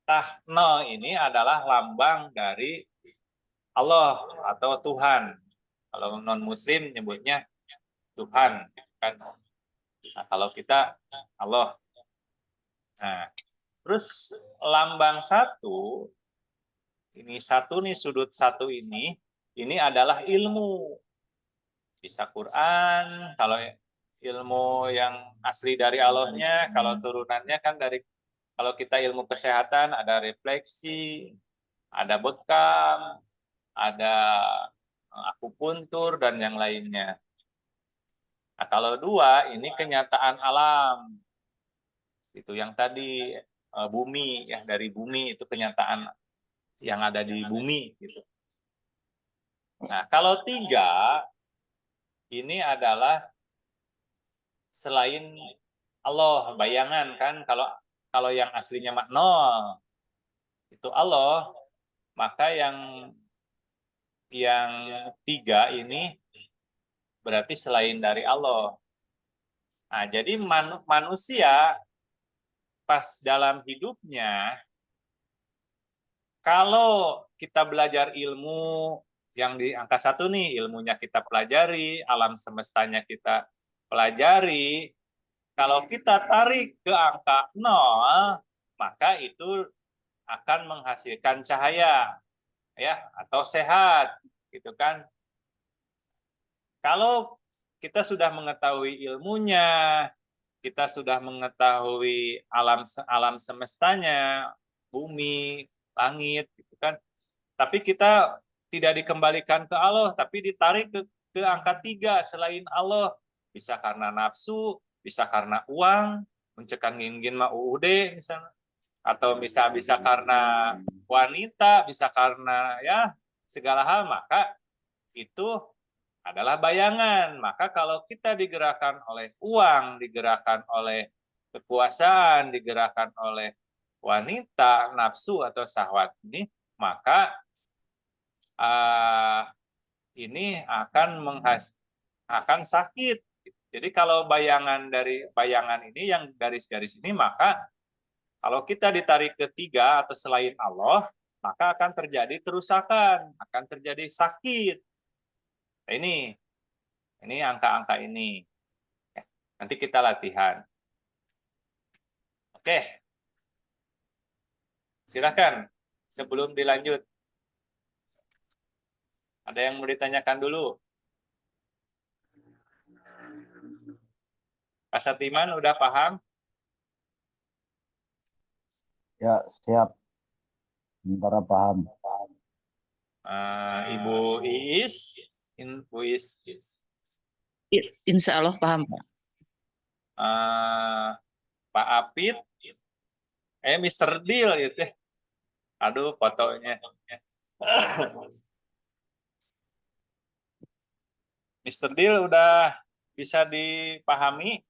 Speaker 1: 0 ini adalah lambang dari Allah atau Tuhan. Kalau non-muslim nyebutnya Tuhan. Kan. Nah, kalau kita Allah. Nah, terus lambang 1, ini 1 nih, sudut 1 ini adalah ilmu. Bisa Quran, kalau ilmu yang asli dari Allahnya, kalau turunannya kan kalau kita ilmu kesehatan ada refleksi, ada bekam, ada akupuntur dan yang lainnya. Nah, kalau 2 ini kenyataan alam. Itu yang tadi bumi ya, dari bumi itu kenyataan yang ada di bumi gitu. Nah, kalau 3 ini adalah selain Allah, bayangan kan, kalau yang aslinya 0 itu Allah, maka yang 3 ini berarti selain dari Allah. Nah, jadi manusia pas dalam hidupnya, kalau kita belajar ilmu yang di angka 1 nih, ilmunya kita pelajari, alam semestanya kita pelajari, kalau kita tarik ke angka 0, maka itu akan menghasilkan cahaya ya, atau sehat gitu kan. Kalau kita sudah mengetahui ilmunya, kita sudah mengetahui alam semestanya, bumi, langit, gitu kan. Tapi kita tidak dikembalikan ke Allah, tapi ditarik ke angka 3 selain Allah. Bisa karena nafsu, bisa karena uang, Mencekang gin mah UUD misalnya, atau bisa karena wanita, bisa karena ya segala hal, maka itu adalah bayangan. Maka kalau kita digerakkan oleh uang, digerakkan oleh kekuasaan, digerakkan oleh wanita, nafsu atau syahwat ini, maka ini akan sakit. Jadi kalau dari bayangan ini yang garis-garis ini, maka kalau kita ditarik ke tiga atau selain Allah, maka akan terjadi kerusakan, akan terjadi sakit. Nah, ini angka-angka ini. Nanti kita latihan. Oke. Silakan sebelum dilanjut. Ada yang mau ditanyakan dulu? Pak Satiman udah paham?
Speaker 2: Ya, siap. Sementara paham.
Speaker 1: Ibu Iis,
Speaker 4: Insya Allah paham, Pak.
Speaker 1: Pak Apit, Mr. Deal gitu. Aduh, fotonya. Mr. Deal udah bisa dipahami?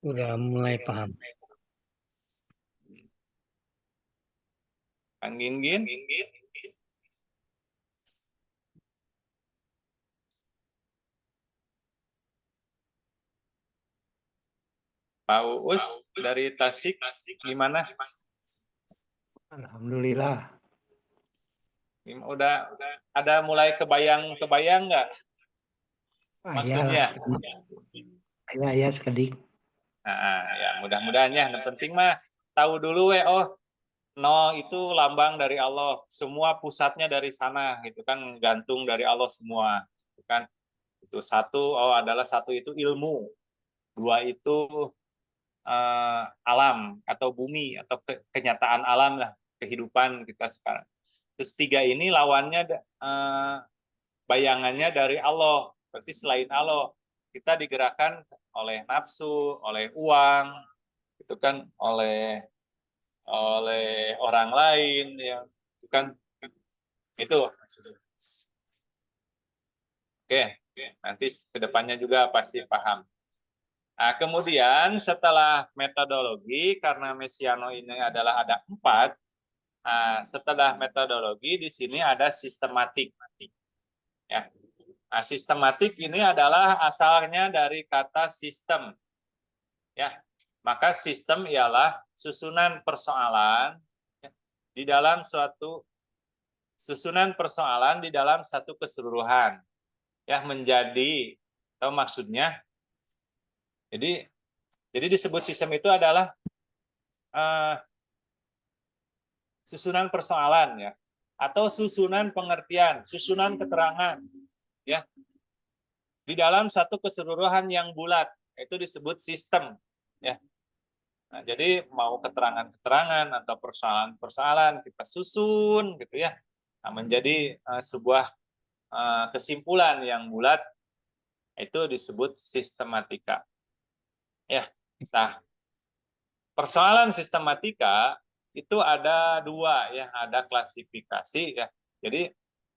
Speaker 5: Udah mulai paham.
Speaker 1: Kang Gingin? Pak Uus dari Tasik gimana?
Speaker 5: Alhamdulillah.
Speaker 1: Udah ada mulai kebayang nggak maksudnya?
Speaker 5: Ya sekedik.
Speaker 1: Nah, ya mudah-mudahan ya. Yang penting mah tahu dulu nol itu lambang dari Allah. Semua pusatnya dari sana gitu kan, gantung dari Allah semua. Gitu kan. Itu satu itu ilmu. Dua itu alam atau bumi atau kenyataan alam lah, kehidupan kita sekarang. Terus tiga ini lawannya bayangannya dari Allah. Berarti selain Allah kita digerakkan oleh nafsu, oleh uang, itu kan oleh orang lain, ya, itu kan itu. Oke, nanti kedepannya juga pasti paham. Nah, kemudian setelah metodologi, karena Messiano ini adalah ada 4, setelah metodologi di sini ada sistematik. Ya. Nah, sistematik ini adalah asalnya dari kata sistem. Ya, maka sistem ialah susunan persoalan di dalam satu keseluruhan. Ya, menjadi atau maksudnya jadi disebut sistem itu adalah susunan persoalan ya, atau susunan pengertian, susunan keterangan ya di dalam satu keseluruhan yang bulat, itu disebut sistem ya. Nah, jadi mau keterangan-keterangan atau persoalan-persoalan kita susun gitu ya, menjadi sebuah kesimpulan yang bulat, itu disebut sistematika ya. Nah, persoalan sistematika itu ada 2 ya, ada klasifikasi ya. Jadi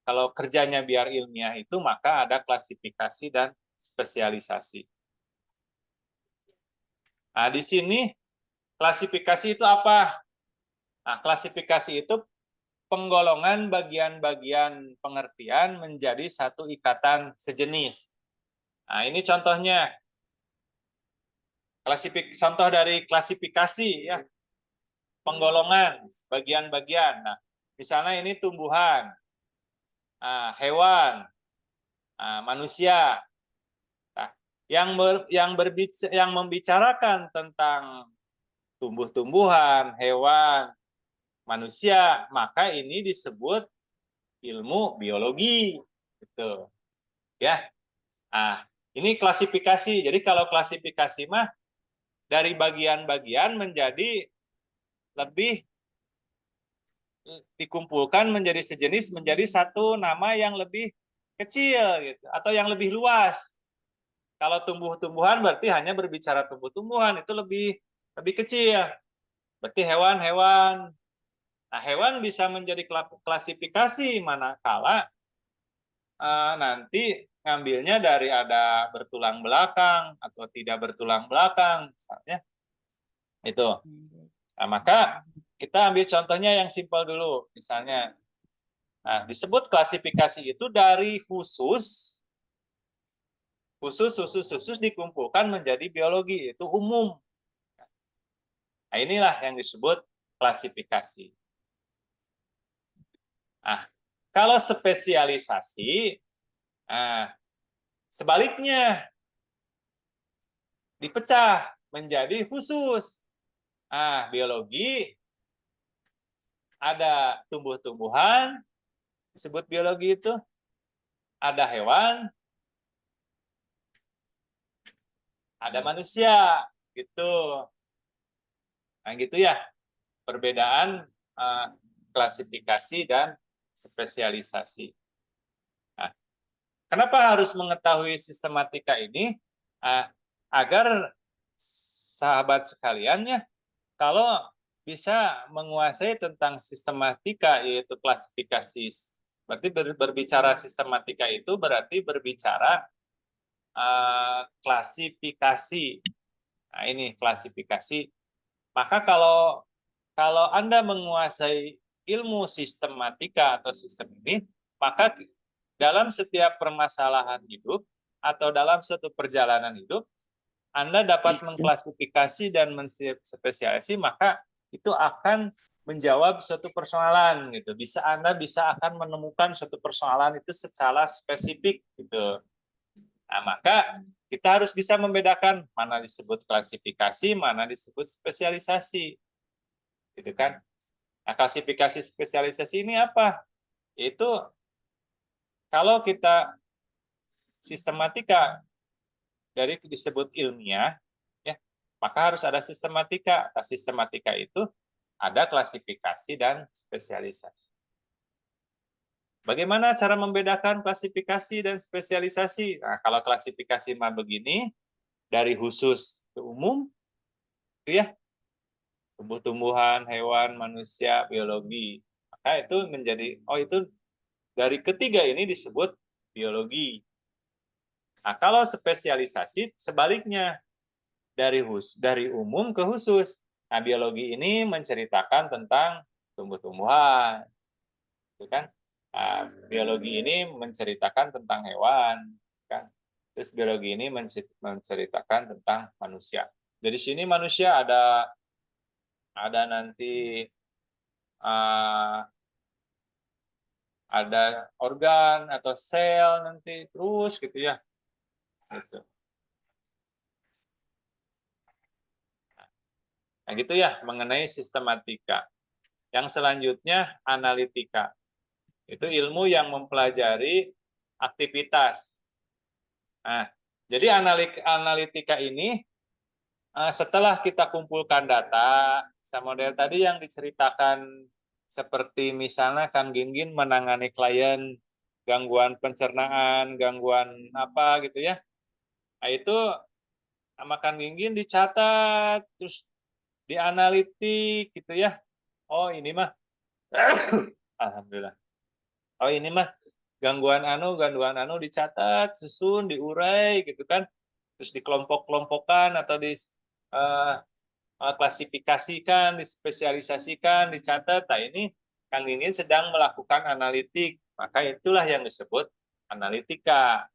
Speaker 1: kalau kerjanya biar ilmiah itu maka ada klasifikasi dan spesialisasi. Nah, di sini klasifikasi itu apa? Nah, klasifikasi itu penggolongan bagian-bagian pengertian menjadi satu ikatan sejenis. Nah, ini contohnya. Contoh dari klasifikasi ya. Penggolongan bagian-bagian. Nah, misalnya ini tumbuhan, hewan, manusia. Nah, yang membicarakan tentang tumbuh-tumbuhan, hewan, manusia, maka ini disebut ilmu biologi, gitu. Ya. Nah, ini klasifikasi. Jadi kalau klasifikasi mah dari bagian-bagian menjadi lebih dikumpulkan menjadi sejenis menjadi satu nama yang lebih kecil gitu atau yang lebih luas. Kalau tumbuh-tumbuhan berarti hanya berbicara tumbuh-tumbuhan, itu lebih kecil. Berarti hewan-hewan. Nah, hewan bisa menjadi klasifikasi manakala nanti ngambilnya dari ada bertulang belakang atau tidak bertulang belakang misalnya. Itu. Nah, maka kita ambil contohnya yang simpel dulu. Misalnya, nah, disebut klasifikasi itu dari khusus dikumpulkan menjadi biologi, itu umum. Nah, inilah yang disebut klasifikasi. Nah, kalau spesialisasi, nah, sebaliknya dipecah menjadi khusus. Nah, biologi ada tumbuh-tumbuhan, disebut biologi itu, ada hewan, ada manusia, gitu. Nah, gitu ya, perbedaan klasifikasi dan spesialisasi. Nah, kenapa harus mengetahui sistematika ini? Agar sahabat sekalian ya, kalau bisa menguasai tentang sistematika, yaitu klasifikasi, berarti berbicara sistematika itu berarti berbicara klasifikasi. Nah, ini klasifikasi. Maka kalau Anda menguasai ilmu sistematika atau sistem ini, maka dalam setiap permasalahan hidup atau dalam suatu perjalanan hidup, Anda dapat mengklasifikasi dan menspesialisasi, maka itu akan menjawab suatu persoalan gitu. Anda bisa akan menemukan suatu persoalan itu secara spesifik gitu. Nah, maka kita harus bisa membedakan mana disebut klasifikasi, mana disebut spesialisasi. Gitu kan? Nah, klasifikasi spesialisasi ini apa? Itu kalau kita sistematika dari disebut ilmiah, ya, maka harus ada sistematika. Nah, sistematika itu ada klasifikasi dan spesialisasi. Bagaimana cara membedakan klasifikasi dan spesialisasi? Nah, kalau klasifikasi mah begini, dari khusus ke umum, itu ya, tumbuh-tumbuhan, hewan, manusia, biologi. Maka itu menjadi, oh itu dari ketiga ini disebut biologi. Nah, kalau spesialisasi sebaliknya, dari umum ke khusus. Nah, biologi ini menceritakan tentang tumbuh-tumbuhan, gitu kan? Nah, biologi ini menceritakan tentang hewan, kan? Terus biologi ini menceritakan tentang manusia. Dari sini manusia ada nanti ada organ atau sel nanti terus gitu ya. Gitu. Nah, gitu ya mengenai sistematika. Yang selanjutnya analitika. Itu ilmu yang mempelajari aktivitas. Nah, jadi analitika ini setelah kita kumpulkan data, sama model tadi yang diceritakan seperti misalnya Kang Gingin menangani klien gangguan pencernaan, gangguan apa gitu ya. Nah, itu sama Kang Gingin dicatat, terus dianalitik gitu ya. Oh, ini mah alhamdulillah. Oh, ini mah gangguan anu dicatat, susun, diurai gitu kan. Terus dikelompok-kelompokkan atau klasifikasikan, dispesialisasikan, dicatat. Nah, ini Kang Ingin sedang melakukan analitik. Maka itulah yang disebut analitika.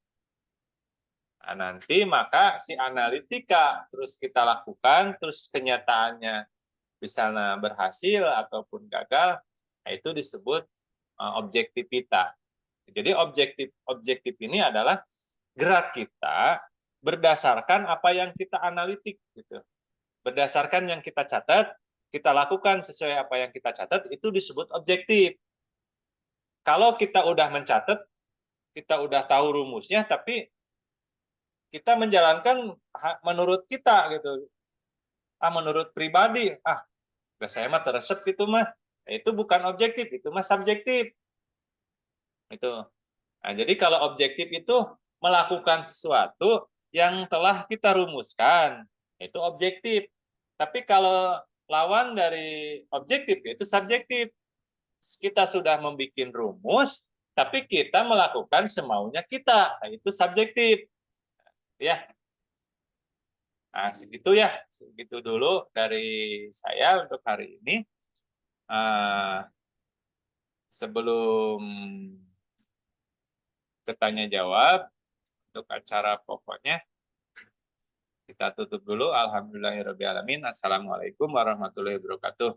Speaker 1: Nah, nanti maka si analitika terus kita lakukan, terus kenyataannya misalnya berhasil ataupun gagal, nah itu disebut objektivitas. Jadi objektif ini adalah gerak kita berdasarkan apa yang kita analitik gitu. Berdasarkan yang kita catat, kita lakukan sesuai apa yang kita catat, itu disebut objektif. Kalau kita udah mencatat, kita udah tahu rumusnya, tapi kita menjalankan menurut kita gitu. Menurut pribadi, udah saya mah teresep gitu mah. Itu bukan objektif, itu mah subjektif. Itu. Nah, jadi kalau objektif itu melakukan sesuatu yang telah kita rumuskan, itu objektif. Tapi kalau lawan dari objektif itu subjektif. Kita sudah membuat rumus, tapi kita melakukan semaunya kita, nah, itu subjektif. Ya. Nah, segitu ya, segitu dulu dari saya untuk hari ini. Sebelum bertanya jawab untuk acara pokoknya, kita tutup dulu. Alhamdulillahirrabbilalamin. Assalamualaikum warahmatullahi wabarakatuh.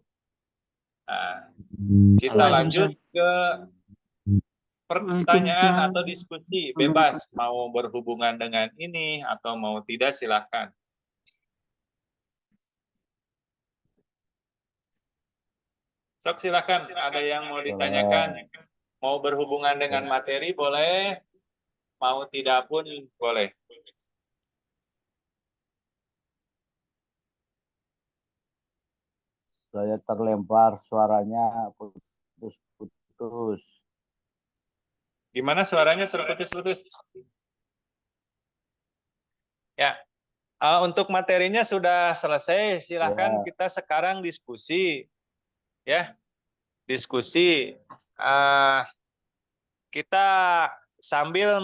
Speaker 1: Nah, kita lanjut ke pertanyaan atau diskusi. Bebas mau berhubungan dengan ini atau mau tidak, silahkan. Sok silahkan, ada yang mau ditanyakan, mau berhubungan dengan materi boleh, mau tidak pun boleh.
Speaker 2: Saya terlempar suaranya putus-putus.
Speaker 1: Gimana suaranya terputus-putus? Ya, untuk materinya sudah selesai, silahkan
Speaker 2: Ya.
Speaker 1: kita sekarang diskusi. Ya, diskusi. Kita sambil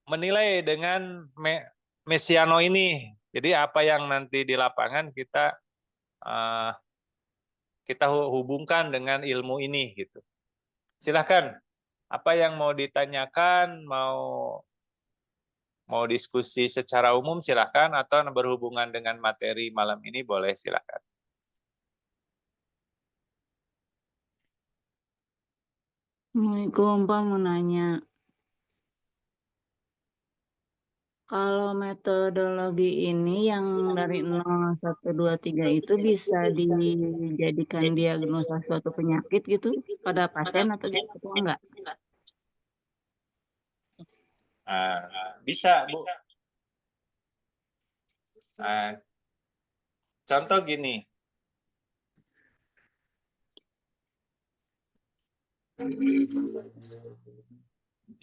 Speaker 1: menilai dengan Mesiano ini. Jadi apa yang nanti di lapangan kita hubungkan dengan ilmu ini gitu. Silahkan, apa yang mau ditanyakan, mau diskusi secara umum silahkan, atau berhubungan dengan materi malam ini boleh, silahkan.
Speaker 3: Assalamualaikum, Pak, mau nanya. Kalau metodologi ini yang dari 0, 1, 2, 3 itu bisa dijadikan diagnosa suatu penyakit gitu pada pasien atau gitu enggak?
Speaker 1: Bisa, Bu. Contoh gini.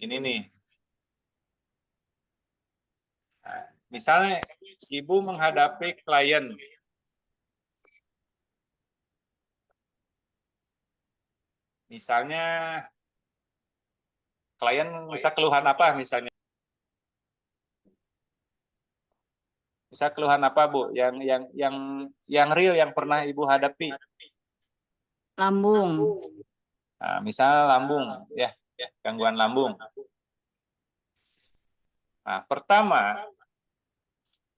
Speaker 1: Ini nih. Misalnya ibu menghadapi klien. Misalnya klien bisa keluhan apa misalnya? Bisa keluhan apa, Bu? Yang real yang pernah Ibu hadapi?
Speaker 3: Lambung.
Speaker 1: Nah, misalnya lambung, ya, gangguan lambung. Nah, pertama,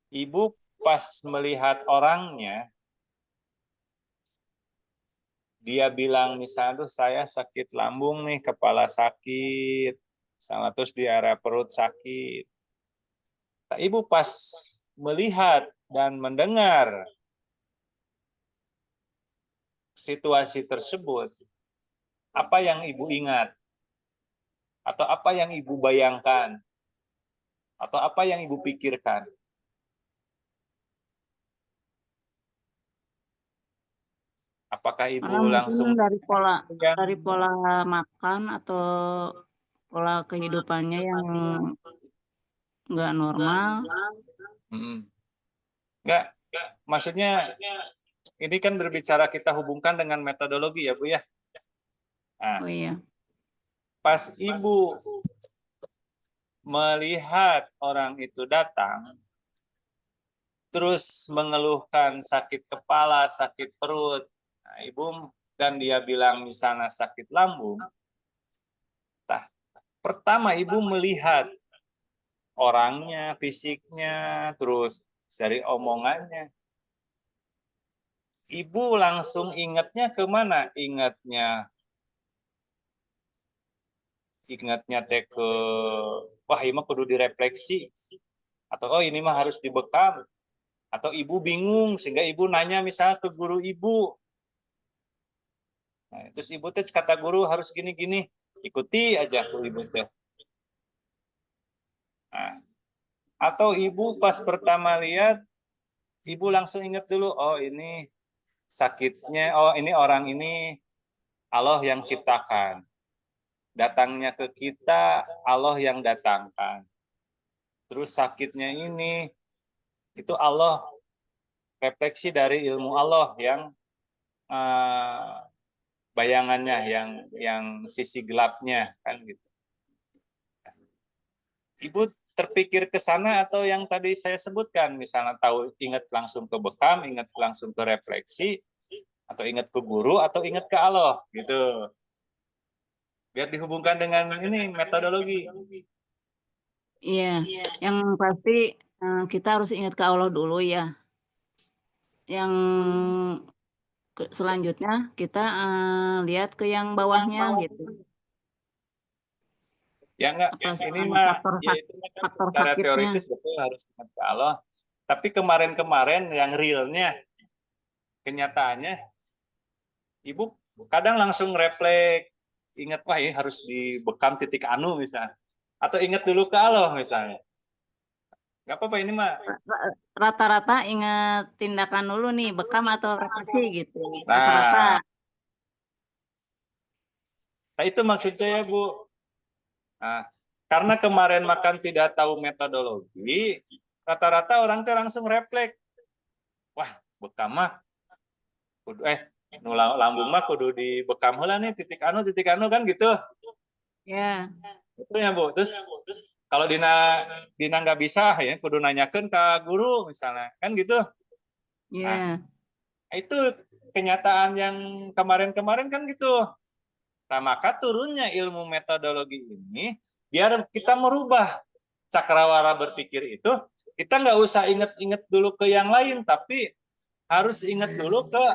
Speaker 1: Ibu pas melihat orangnya, dia bilang misalnya, "Aduh, saya sakit lambung nih, kepala sakit, misalnya terus di area perut sakit." Nah, Ibu pas melihat dan mendengar situasi tersebut, apa yang Ibu ingat? Atau apa yang Ibu bayangkan? Atau apa yang Ibu pikirkan? Apakah Ibu langsung
Speaker 3: dari pola makan atau pola kehidupannya yang nggak normal?
Speaker 1: Enggak, maksudnya ini kan berbicara kita hubungkan dengan metodologi ya, Bu ya. Nah,
Speaker 3: Oh iya.
Speaker 1: pas Ibu melihat orang itu datang, terus mengeluhkan sakit kepala, sakit perut, nah, Ibu dan dia bilang misalnya sakit lambung, nah, pertama Ibu melihat orangnya, fisiknya, terus dari omongannya, Ibu langsung ingatnya kemana? Ingatnya teh ke, wah ini mah kudu direfleksi, atau oh ini mah harus dibekam, atau Ibu bingung sehingga Ibu nanya misalnya ke guru Ibu. Nah, terus Ibu teh kata guru harus gini-gini, ikuti aja ke Ibu teh. Nah, atau Ibu pas pertama lihat, Ibu langsung ingat dulu, oh ini sakitnya, oh ini orang ini Allah yang ciptakan. Datangnya ke kita Allah yang datangkan. Terus sakitnya ini itu Allah, refleksi dari ilmu Allah yang bayangannya, yang sisi gelapnya kan gitu. Ibu terpikir ke sana atau yang tadi saya sebutkan, misalnya tahu ingat langsung ke bekam, ingat langsung ke refleksi, atau ingat ke guru, atau ingat ke Allah gitu. Biar dihubungkan dengan ini metodologi.
Speaker 3: Iya, yang pasti kita harus ingat ke Allah dulu ya. Yang selanjutnya kita lihat ke yang bawahnya gitu.
Speaker 1: Ya enggak,
Speaker 3: Apa
Speaker 1: ini mah ya itu kan
Speaker 3: faktor
Speaker 1: secara
Speaker 3: sakitnya.
Speaker 1: teoritis betul harus ingat ke Allah. Tapi kemarin-kemarin yang realnya, kenyataannya, ibu kadang langsung refleks, ingat wah ini harus dibekam titik anu misalnya, atau ingat dulu ke Allah misalnya. Nggak apa-apa ini mah.
Speaker 3: Rata-rata ingat tindakan dulu nih, bekam atau refleksi gitu.
Speaker 1: Nah,
Speaker 3: Rata-rata.
Speaker 1: nah itu maksud saya Bu. Nah, karena kemarin makan tidak tahu metodologi, rata-rata orang tuh langsung refleks. Wah, bekam mah kudu lambung mah kudu dibekam heula nih titik anu kan gitu.
Speaker 3: Ya.
Speaker 1: Betul ya Bu. Terus kalau Dina nggak bisa ya kudu nanyakeun ke guru misalnya kan gitu.
Speaker 3: Ya.
Speaker 1: Nah, itu kenyataan yang kemarin-kemarin kan gitu. Nah, maka turunnya ilmu metodologi ini biar kita merubah cakrawala berpikir itu, kita nggak usah inget-inget dulu ke yang lain, tapi harus inget dulu ke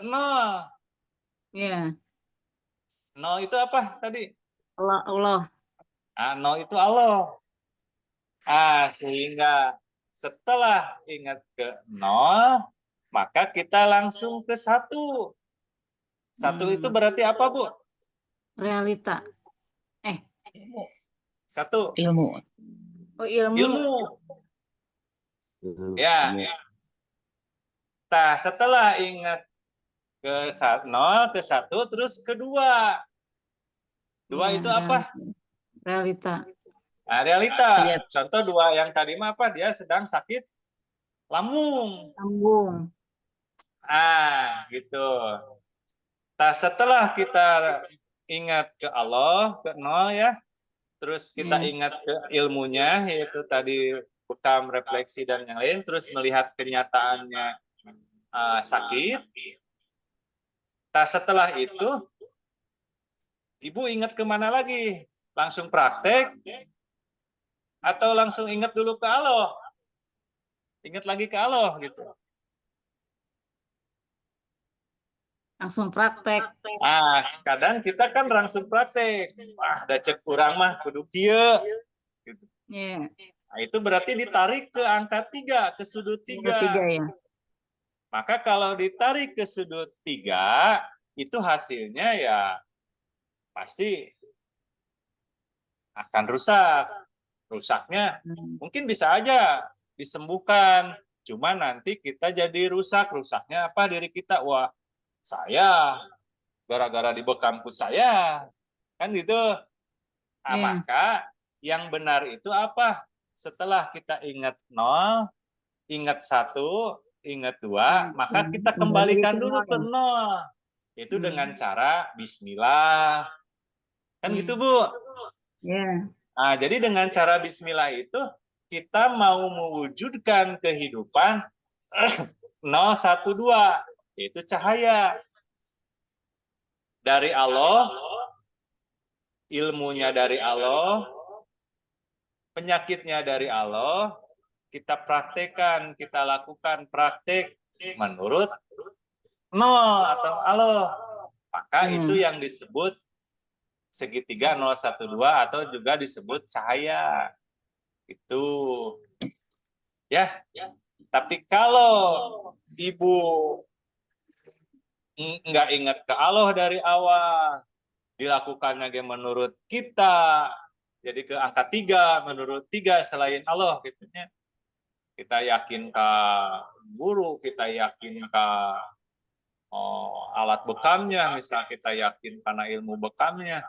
Speaker 1: nol.
Speaker 3: Ya.
Speaker 1: Nol itu apa tadi?
Speaker 3: Allah.
Speaker 1: Nol itu Allah. Sehingga setelah ingat ke nol, maka kita langsung ke satu. Satu itu berarti apa, Bu?
Speaker 3: Realita.
Speaker 1: Satu.
Speaker 4: Ilmu.
Speaker 3: Oh, ilmu.
Speaker 1: Ilmu. Ya. Nah, setelah ingat ke nol, ke satu, terus kedua. Dua
Speaker 3: Ya,
Speaker 1: itu apa?
Speaker 3: realita.
Speaker 1: Nah, realita.
Speaker 4: Lihat.
Speaker 1: Contoh dua yang tadi mah apa? Dia sedang sakit lambung.
Speaker 3: Lambung.
Speaker 1: Gitu. Nah, setelah kita ingat ke Allah, ke nol ya, terus kita ingat ke ilmunya, yaitu tadi bekam, refleksi, dan yang lain, terus melihat kenyataannya sakit. Nah, setelah itu, Ibu ingat kemana lagi? Langsung praktek? Atau langsung ingat dulu ke Allah? Ingat lagi ke Allah gitu.
Speaker 3: Langsung praktek.
Speaker 1: Kadang kita kan langsung praktek. Wah, ada cek kurang mah kudu kieu. Gitu.
Speaker 3: Yeah.
Speaker 1: Nah, itu berarti ditarik ke angka 3, ke sudut 3.
Speaker 3: Ya.
Speaker 1: Maka kalau ditarik ke sudut 3, itu hasilnya ya pasti akan rusak. Rusaknya mungkin bisa aja disembuhkan. Cuma nanti kita jadi rusak. Rusaknya apa? Diri kita. Wah, saya gara-gara dibekam saya. Kan gitu. Maka yang benar itu apa? Setelah kita ingat 0, ingat 1, ingat 2, maka kita kembalikan dulu ke 0. Itu dengan cara bismillah. Kan gitu, Bu? Jadi dengan cara bismillah itu kita mau mewujudkan kehidupan 0, 1, 2, yaitu cahaya dari Allah, ilmunya dari Allah, penyakitnya dari Allah, kita praktekkan, kita lakukan praktek menurut 0 atau Allah. Maka itu yang disebut segitiga 012 atau juga disebut cahaya. Itu ya. Tapi kalau Ibu nggak ingat ke Allah dari awal, dilakukannya menurut kita, jadi ke angka 3, menurut 3 selain Allah gitu ya. Kita yakin ke guru, kita yakin ke alat bekamnya, misal kita yakin karena ilmu bekamnya,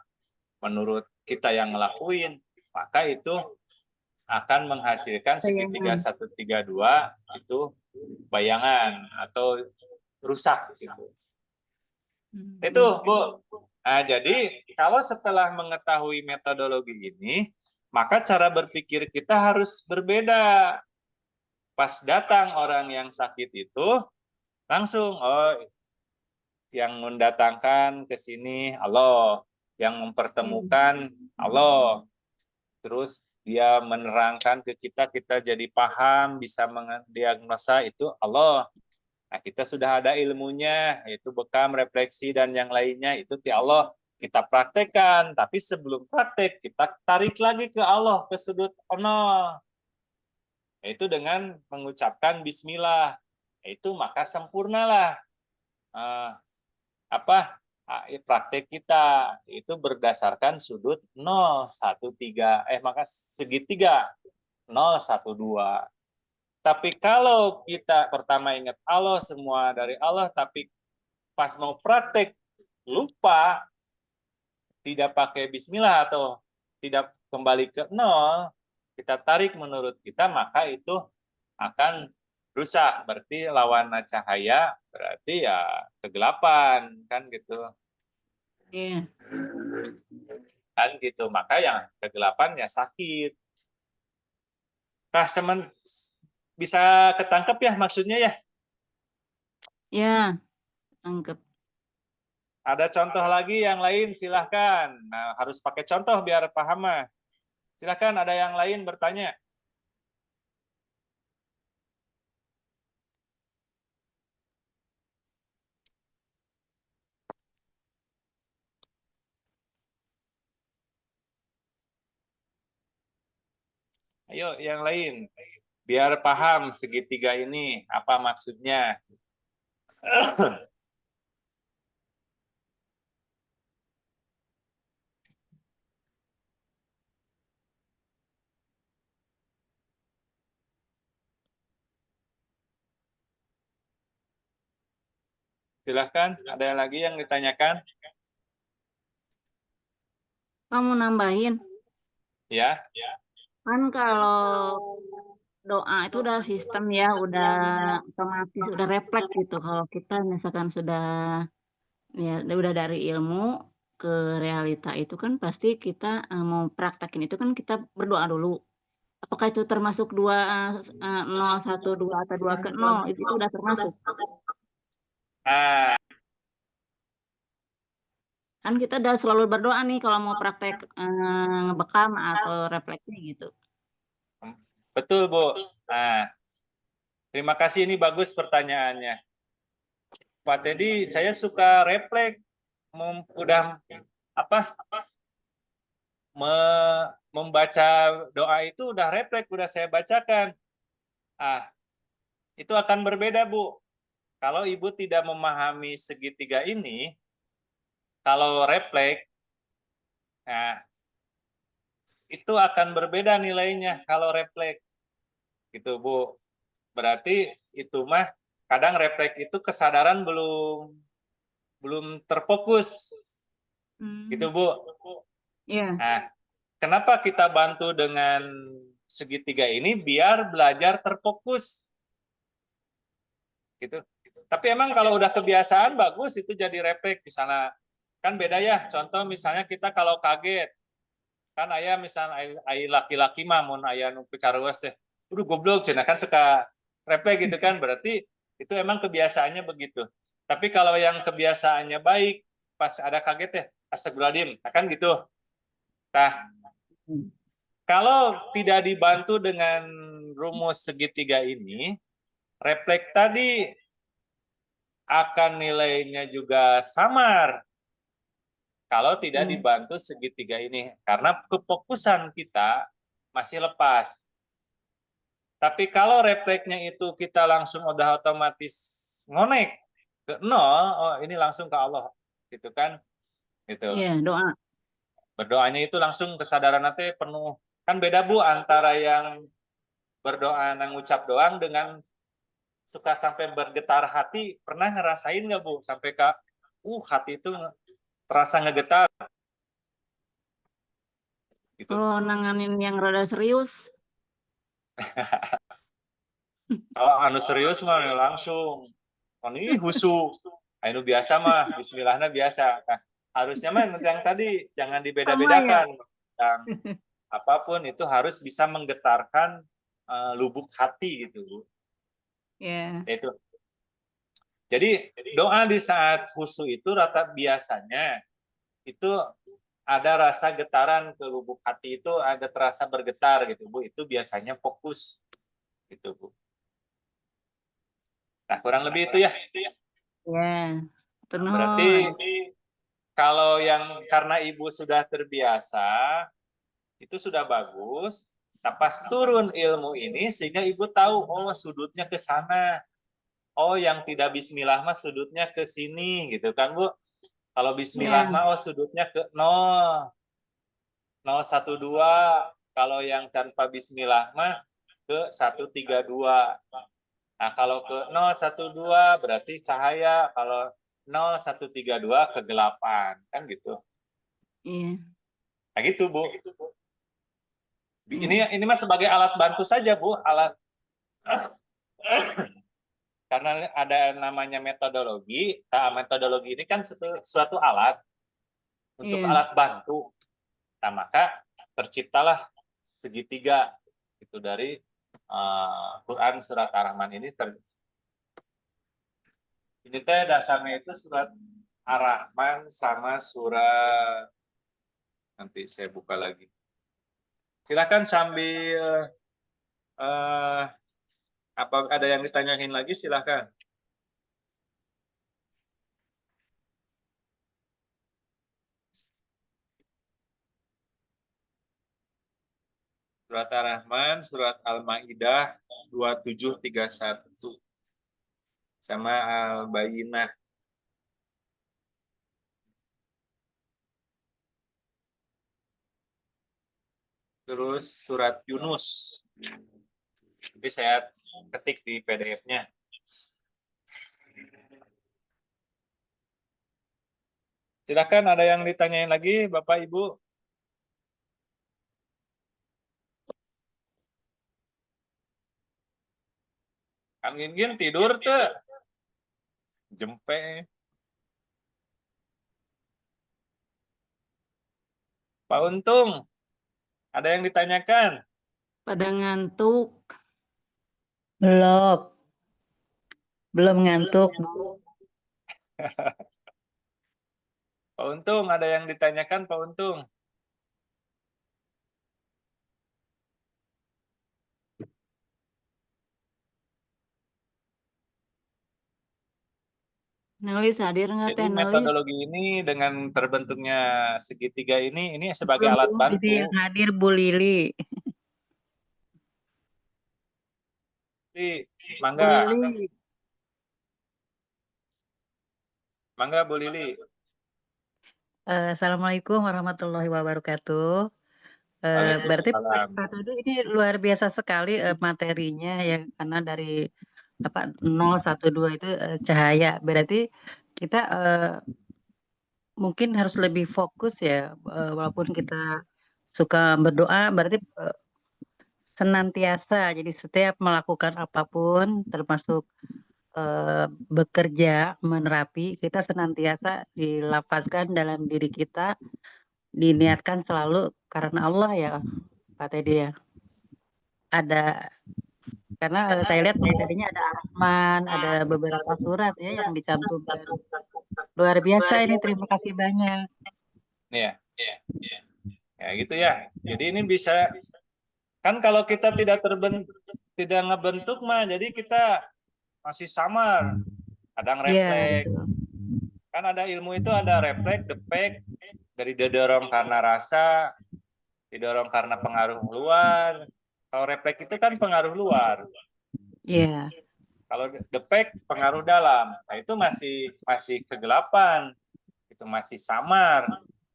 Speaker 1: menurut kita yang ngelakuin, maka itu akan menghasilkan segitiga
Speaker 3: Bayangan.
Speaker 1: 132 itu bayangan atau rusak gitu. Itu Bu. Nah, jadi kalau setelah mengetahui metodologi ini, maka cara berpikir kita harus berbeda. Pas datang orang yang sakit itu, langsung, oh yang mendatangkan ke sini Allah, yang mempertemukan Allah. Terus dia menerangkan ke kita, kita jadi paham, bisa mendiagnosa itu Allah. Nah, kita sudah ada ilmunya, yaitu bekam, refleksi, dan yang lainnya, itu di Allah. Kita praktekkan, tapi sebelum praktek, kita tarik lagi ke Allah, ke sudut nol. Yaitu dengan mengucapkan bismillah. Itu maka sempurnalah praktek kita itu berdasarkan sudut 0, 1, 3, maka segitiga 0, 1, 2. Tapi kalau kita pertama ingat Allah, semua dari Allah, tapi pas mau praktek lupa, tidak pakai bismillah atau tidak kembali ke 0, kita tarik menurut kita, maka itu akan rusak. Berarti lawan cahaya berarti ya kegelapan, kan gitu.
Speaker 3: Iya.
Speaker 1: Kan gitu. Maka yang kegelapan ya sakit. Nah, bisa ketangkep ya maksudnya ya?
Speaker 3: Ya, tangkep.
Speaker 1: Ada contoh lagi yang lain, silahkan. Nah, harus pakai contoh biar paham mah. Silahkan, ada yang lain bertanya. Ayo, yang lain. Biar paham segitiga ini, apa maksudnya. Silahkan, ada yang lagi yang ditanyakan?
Speaker 3: Kamu nambahin,
Speaker 1: Ya,
Speaker 3: kan kalau doa itu udah sistem ya, udah otomatis, udah refleks gitu. Kalau kita misalkan udah dari ilmu ke realita itu kan pasti kita mau praktekin itu kan kita berdoa dulu. Apakah itu termasuk 0, 1, 2 atau 2 ke 0 itu udah termasuk.
Speaker 1: ah,
Speaker 3: Kan kita udah selalu berdoa nih kalau mau praktek ngebekam atau refleksi gitu.
Speaker 1: betul Bu. Nah, terima kasih, ini bagus pertanyaannya. Pak Teddy, saya suka refleks, udah membaca doa itu udah refleks, udah saya bacakan. Itu akan berbeda Bu. Kalau Ibu tidak memahami segitiga ini, kalau refleks, nah itu akan berbeda nilainya kalau refleks. Gitu Bu. Berarti itu mah kadang refleks itu kesadaran belum terfokus. Gitu Bu.
Speaker 3: Iya.
Speaker 1: Nah, kenapa kita bantu dengan segitiga ini biar belajar terfokus. Gitu. Tapi emang kalau udah kebiasaan bagus itu jadi refleks. Misalnya kan beda ya. Contoh misalnya kita kalau kaget, kan ayah misalnya ayah laki-laki mah mun ayah nu pikaruas teh udah goblok cenah kan suka refleks gitu kan, berarti itu emang kebiasaannya begitu. Tapi kalau yang kebiasaannya baik, pas ada kaget teh astagfirullahaladzim, kan gitu. Nah, kalau tidak dibantu dengan rumus segitiga ini, refleks tadi akan nilainya juga samar kalau tidak dibantu segitiga ini, karena kefokusan kita masih lepas. Tapi kalau refleksnya itu kita langsung udah otomatis ngonek ke 0, oh ini langsung ke Allah, gitu kan? Gitu.
Speaker 3: Iya, doa.
Speaker 1: Berdoanya itu langsung kesadaran nanti penuh. Kan beda Bu antara yang berdoa ngucap doang dengan suka sampai bergetar hati, pernah ngerasain nggak Bu? Sampai hati itu terasa ngegetar gitu.
Speaker 3: Kalau nanganin yang rada serius,
Speaker 1: Kalau anu serius mah langsung ini husu. Anu biasa mah bismillahnya biasa. Nah, harusnya mah yang tadi jangan
Speaker 3: sama ya.
Speaker 1: dibeda-bedakan. Yang apapun itu harus bisa menggetarkan lubuk hati gitu Bu.
Speaker 3: Ya.
Speaker 1: Itu. Jadi doa di saat husu itu rata biasanya itu ada rasa getaran ke lubuk hati, itu ada terasa bergetar gitu Bu. Itu biasanya fokus gitu Bu. Nah, kurang lebih itu ya.
Speaker 3: Ya.
Speaker 1: Berarti
Speaker 3: Tenun.
Speaker 1: kalau yang karena Ibu sudah terbiasa itu sudah bagus. Nah, pas turun ilmu ini sehingga Ibu tahu oh sudutnya ke sana. Oh, yang tidak bismillah mah sudutnya ke sini gitu kan Bu. Kalau bismillah
Speaker 3: Ya.
Speaker 1: mah oh sudutnya ke 0, 012. Kalau yang tanpa bismillah mah ke 132. Nah, kalau ke 012 berarti cahaya, kalau 0132 kegelapan, kan gitu.
Speaker 3: Iya.
Speaker 1: Nah, gitu, Bu.
Speaker 3: Ya.
Speaker 1: Ini mah sebagai alat bantu saja, Bu, alat karena ada namanya metodologi. Nah, metodologi ini kan suatu alat untuk
Speaker 3: Iya.
Speaker 1: alat bantu. Nah, maka terciptalah segitiga itu dari Quran surat Ar-Rahman ini. Ini teh dasarnya itu surat Ar-Rahman sama surat, nanti saya buka lagi. Silakan sambil apa ada yang ditanyain lagi, silakan. Surat Ar-Rahman, surat Al-Maidah 2731 sama Al-Bayyinah. Terus surat Yunus. Nanti saya ketik di PDF-nya. Silakan ada yang ditanyain lagi, Bapak Ibu. Kang Gin tidur tuh. Jempe. Pak Untung, ada yang ditanyakan?
Speaker 3: Pada ngantuk.
Speaker 4: Belum. Belum ngantuk, Bu.
Speaker 1: Pak Untung, ada yang ditanyakan, Pak Untung?
Speaker 3: Nulis hadir nggak
Speaker 1: Jadi
Speaker 3: teh nulis?
Speaker 1: metodologi ini dengan terbentuknya segitiga ini sebagai
Speaker 4: Belum,
Speaker 1: alat
Speaker 4: Bu. Jadi
Speaker 1: bantu.
Speaker 4: yang hadir Bu Lili.
Speaker 1: Jadi,
Speaker 3: Bu
Speaker 1: mangga,
Speaker 3: Lili.
Speaker 1: mangga Bu Lili.
Speaker 4: Assalamualaikum warahmatullahi wabarakatuh. Berarti
Speaker 1: Waalaikumsalam.
Speaker 4: Pak Tadi ini luar biasa sekali materinya ya, karena dari 012 itu cahaya. Berarti kita mungkin harus lebih fokus ya, walaupun kita suka berdoa, berarti senantiasa. Jadi setiap melakukan apapun, termasuk bekerja, menerapi, kita senantiasa dilafazkan dalam diri kita, diniatkan selalu karena Allah ya, Pak Teddy ya. Ada karena saya lihat materinya ada Ar-Rahman, ada beberapa surat ya yang dicantumkan. Luar biasa ini, terima kasih banyak.
Speaker 1: Nih ya, ya gitu ya. Jadi ini bisa, kan kalau kita tidak ngebentuk mah, jadi kita masih samar, kadang
Speaker 4: Iya,
Speaker 1: refleks.
Speaker 4: betul.
Speaker 1: Kan ada ilmu itu ada refleks, depek, dari didorong karena rasa, didorong karena pengaruh luar. Kalau refleks itu kan pengaruh luar.
Speaker 4: Iya,
Speaker 1: Kalau depek pengaruh dalam. Nah, itu masih kegelapan. Itu masih samar.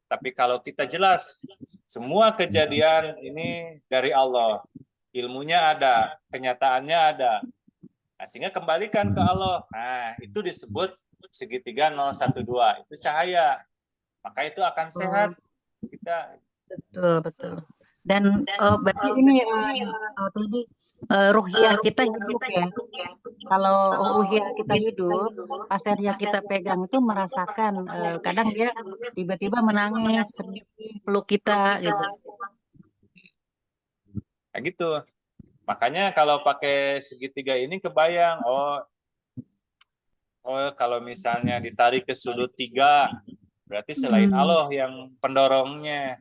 Speaker 1: Tapi kalau kita jelas semua kejadian ini dari Allah. Ilmunya ada, kenyataannya ada. Nah, Nah, sehingga kembalikan ke Allah. Nah, itu disebut segitiga 012. Itu cahaya. Maka itu akan sehat kita.
Speaker 4: Betul, betul. Dan berarti ini tadi ruhiyah kita hidup ya. Kalau ruhiyah kita hidup, pasien yang kita pegang itu merasakan kadang dia tiba-tiba menangis, sedih, peluk kita gitu.
Speaker 1: Nah, gitu. Makanya kalau pakai segitiga ini kebayang, oh kalau misalnya ditarik ke sudut 3, berarti selain Allah yang pendorongnya,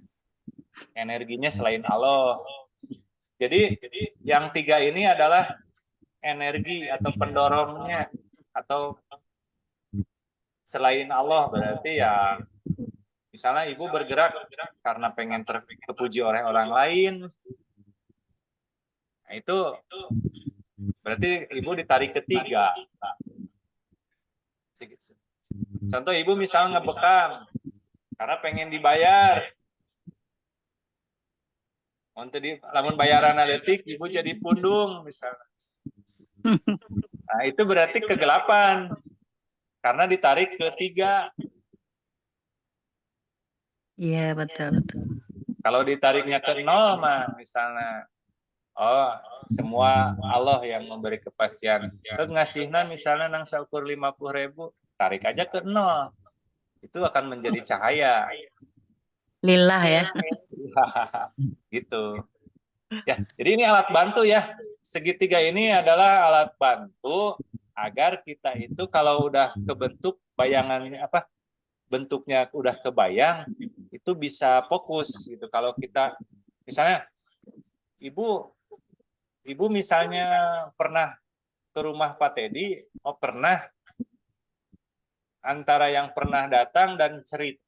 Speaker 1: energinya selain Allah. Jadi yang 3 ini adalah energi atau pendorongnya, atau selain Allah, berarti ya misalnya ibu bergerak karena pengen terpuji oleh orang lain, nah itu berarti ibu ditarik ke 3. Contoh ibu misalnya ngebekam karena pengen dibayar. Untuk lamun bayaran detik ibu jadi pundung misalnya. Nah, itu berarti kegelapan karena ditarik ke 3.
Speaker 4: Iya, betul, betul.
Speaker 1: Kalau ditariknya ke 0 mah misalnya, oh semua Allah yang memberi kepastian. Ngasihna misalnya nang saukur 50.000, tarik aja ke 0. Itu akan menjadi cahaya.
Speaker 4: Lillah ya.
Speaker 1: Gitu. Ya, jadi ini alat bantu ya. Segitiga ini adalah alat bantu agar kita itu kalau udah kebentuk bayangannya apa? Bentuknya udah kebayang, itu bisa fokus gitu. Kalau kita misalnya ibu misalnya pernah ke rumah Pak Teddy, oh pernah, antara yang pernah datang dan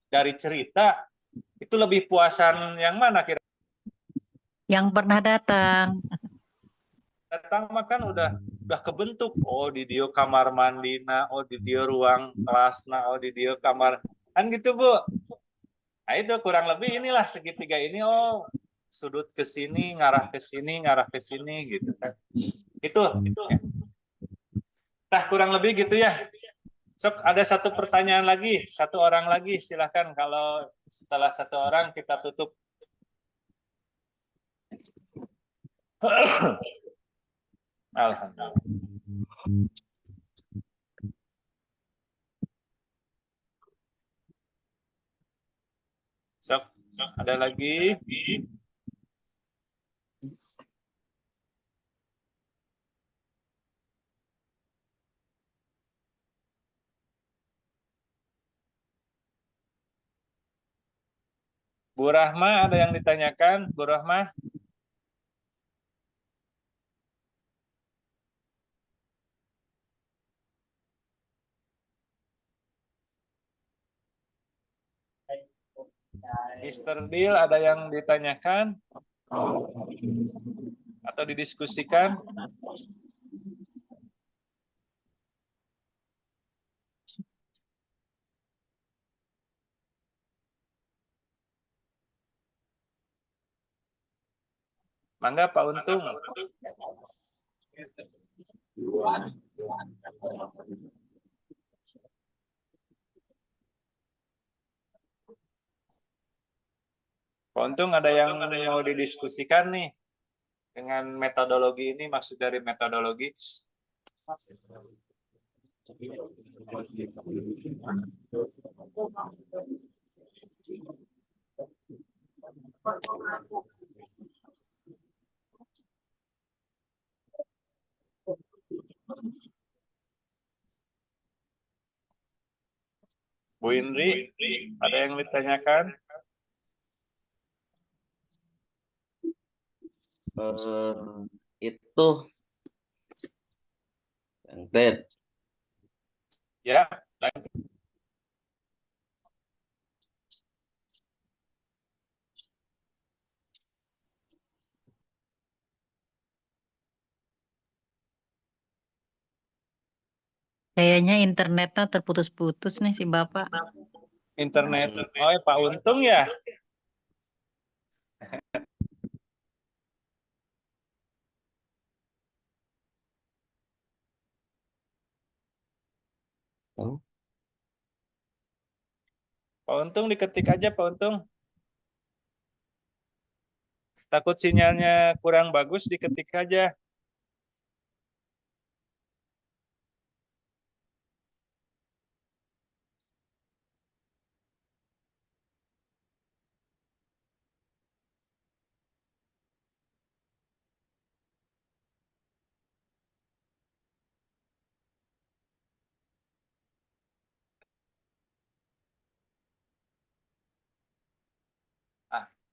Speaker 1: dari cerita itu lebih puasan yang mana kira?
Speaker 4: Yang pernah datang.
Speaker 1: Datang makan udah kebentuk, oh di dia kamar mandina, oh di dia ruang kelasna, oh di dia kamar, kan gitu Bu. Nah itu kurang lebih inilah segitiga ini, oh sudut ke sini, ngarah ke sini gitu kan. Itu. Nah kurang lebih gitu ya. Sok ada satu pertanyaan lagi, satu orang lagi silahkan, kalau setelah satu orang kita tutup. Alhamdulillah. Sok, ada lagi? Bu Rahma, ada yang ditanyakan? Bu Rahma? Mr. Bill, ada yang ditanyakan? Atau didiskusikan? Mangga Pak Untung. Pak Untung, ada yang mau didiskusikan nih dengan metodologi ini, maksud dari metodologi? Bu Indri, ada yang ditanyakan?
Speaker 6: Itu yang bed.
Speaker 1: Ya,
Speaker 4: Kayaknya internetnya terputus-putus nih si Bapak.
Speaker 1: internet. Oh ya, Pak Untung ya?
Speaker 6: Oh,
Speaker 1: Pak Untung diketik aja Pak Untung. Takut sinyalnya kurang bagus diketik aja.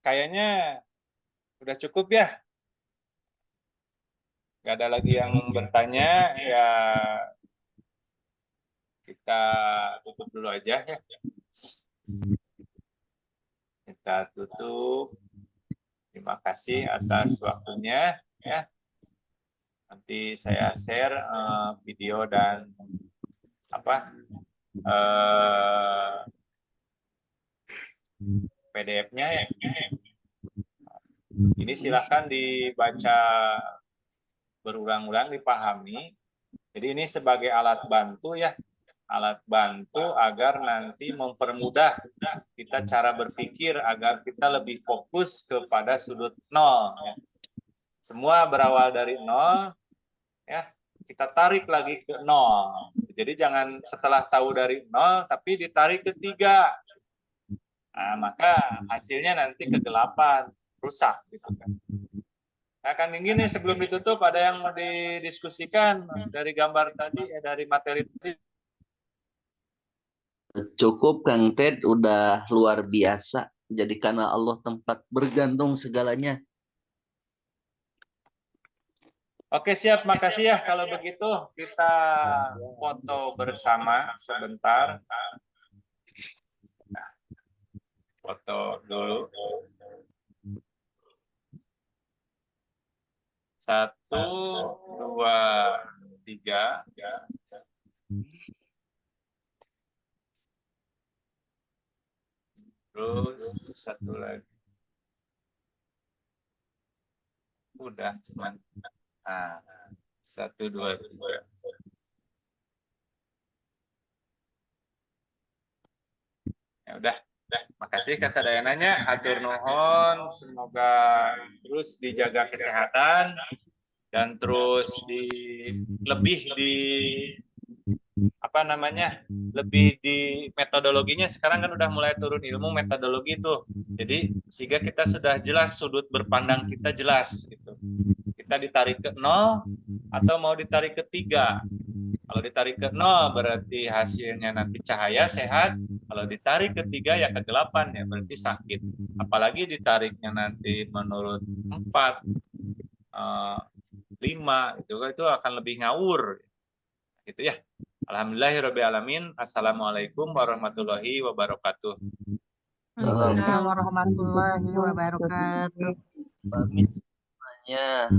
Speaker 1: Kayaknya udah cukup ya. Gak ada lagi yang bertanya, ya kita tutup dulu aja ya. Kita tutup. Terima kasih atas waktunya ya. Nanti saya share video dan PDF-nya ya. Ini silahkan dibaca berulang-ulang, dipahami. Jadi ini sebagai alat bantu ya, alat bantu agar nanti mempermudah kita cara berpikir agar kita lebih fokus kepada sudut nol. Ya. Semua berawal dari nol, ya kita tarik lagi ke nol. Jadi jangan setelah tahu dari nol, tapi ditarik ke 3. Nah, maka hasilnya nanti ke 8, rusak. Gitu kan. Nah, kan ini sebelum ditutup ada yang mau didiskusikan dari gambar tadi, dari materi tadi.
Speaker 6: cukup Kang Ted, udah luar biasa. Jadi karena Allah tempat bergantung segalanya.
Speaker 1: Oke siap, makasih ya. Kalau begitu kita foto bersama sebentar. Nah, foto dulu. 1, 2, 3. Terus satu lagi. Udah cuman. Nah, 1, 2, 3. Ya udah. Makasih kasadayananya, hatur nuhun, semoga terus dijaga kesehatan dan terus lebih di metodologinya. Sekarang kan udah mulai turun ilmu metodologi tuh. Jadi sehingga kita sudah jelas sudut berpandang kita jelas gitu. Kita ditarik ke 0 atau mau ditarik ke 3. Kalau ditarik ke 0 berarti hasilnya nanti cahaya sehat. Kalau ditarik ke 3 ya kegelapan ya berarti sakit. Apalagi ditariknya nanti menurut 4, 5 itu akan lebih ngawur. Gitu ya. Alhamdulillahirrabbilalamin. Assalamualaikum warahmatullahi wabarakatuh.
Speaker 4: Waalaikumsalam warahmatullahi wabarakatuh.
Speaker 6: Pamit semuanya.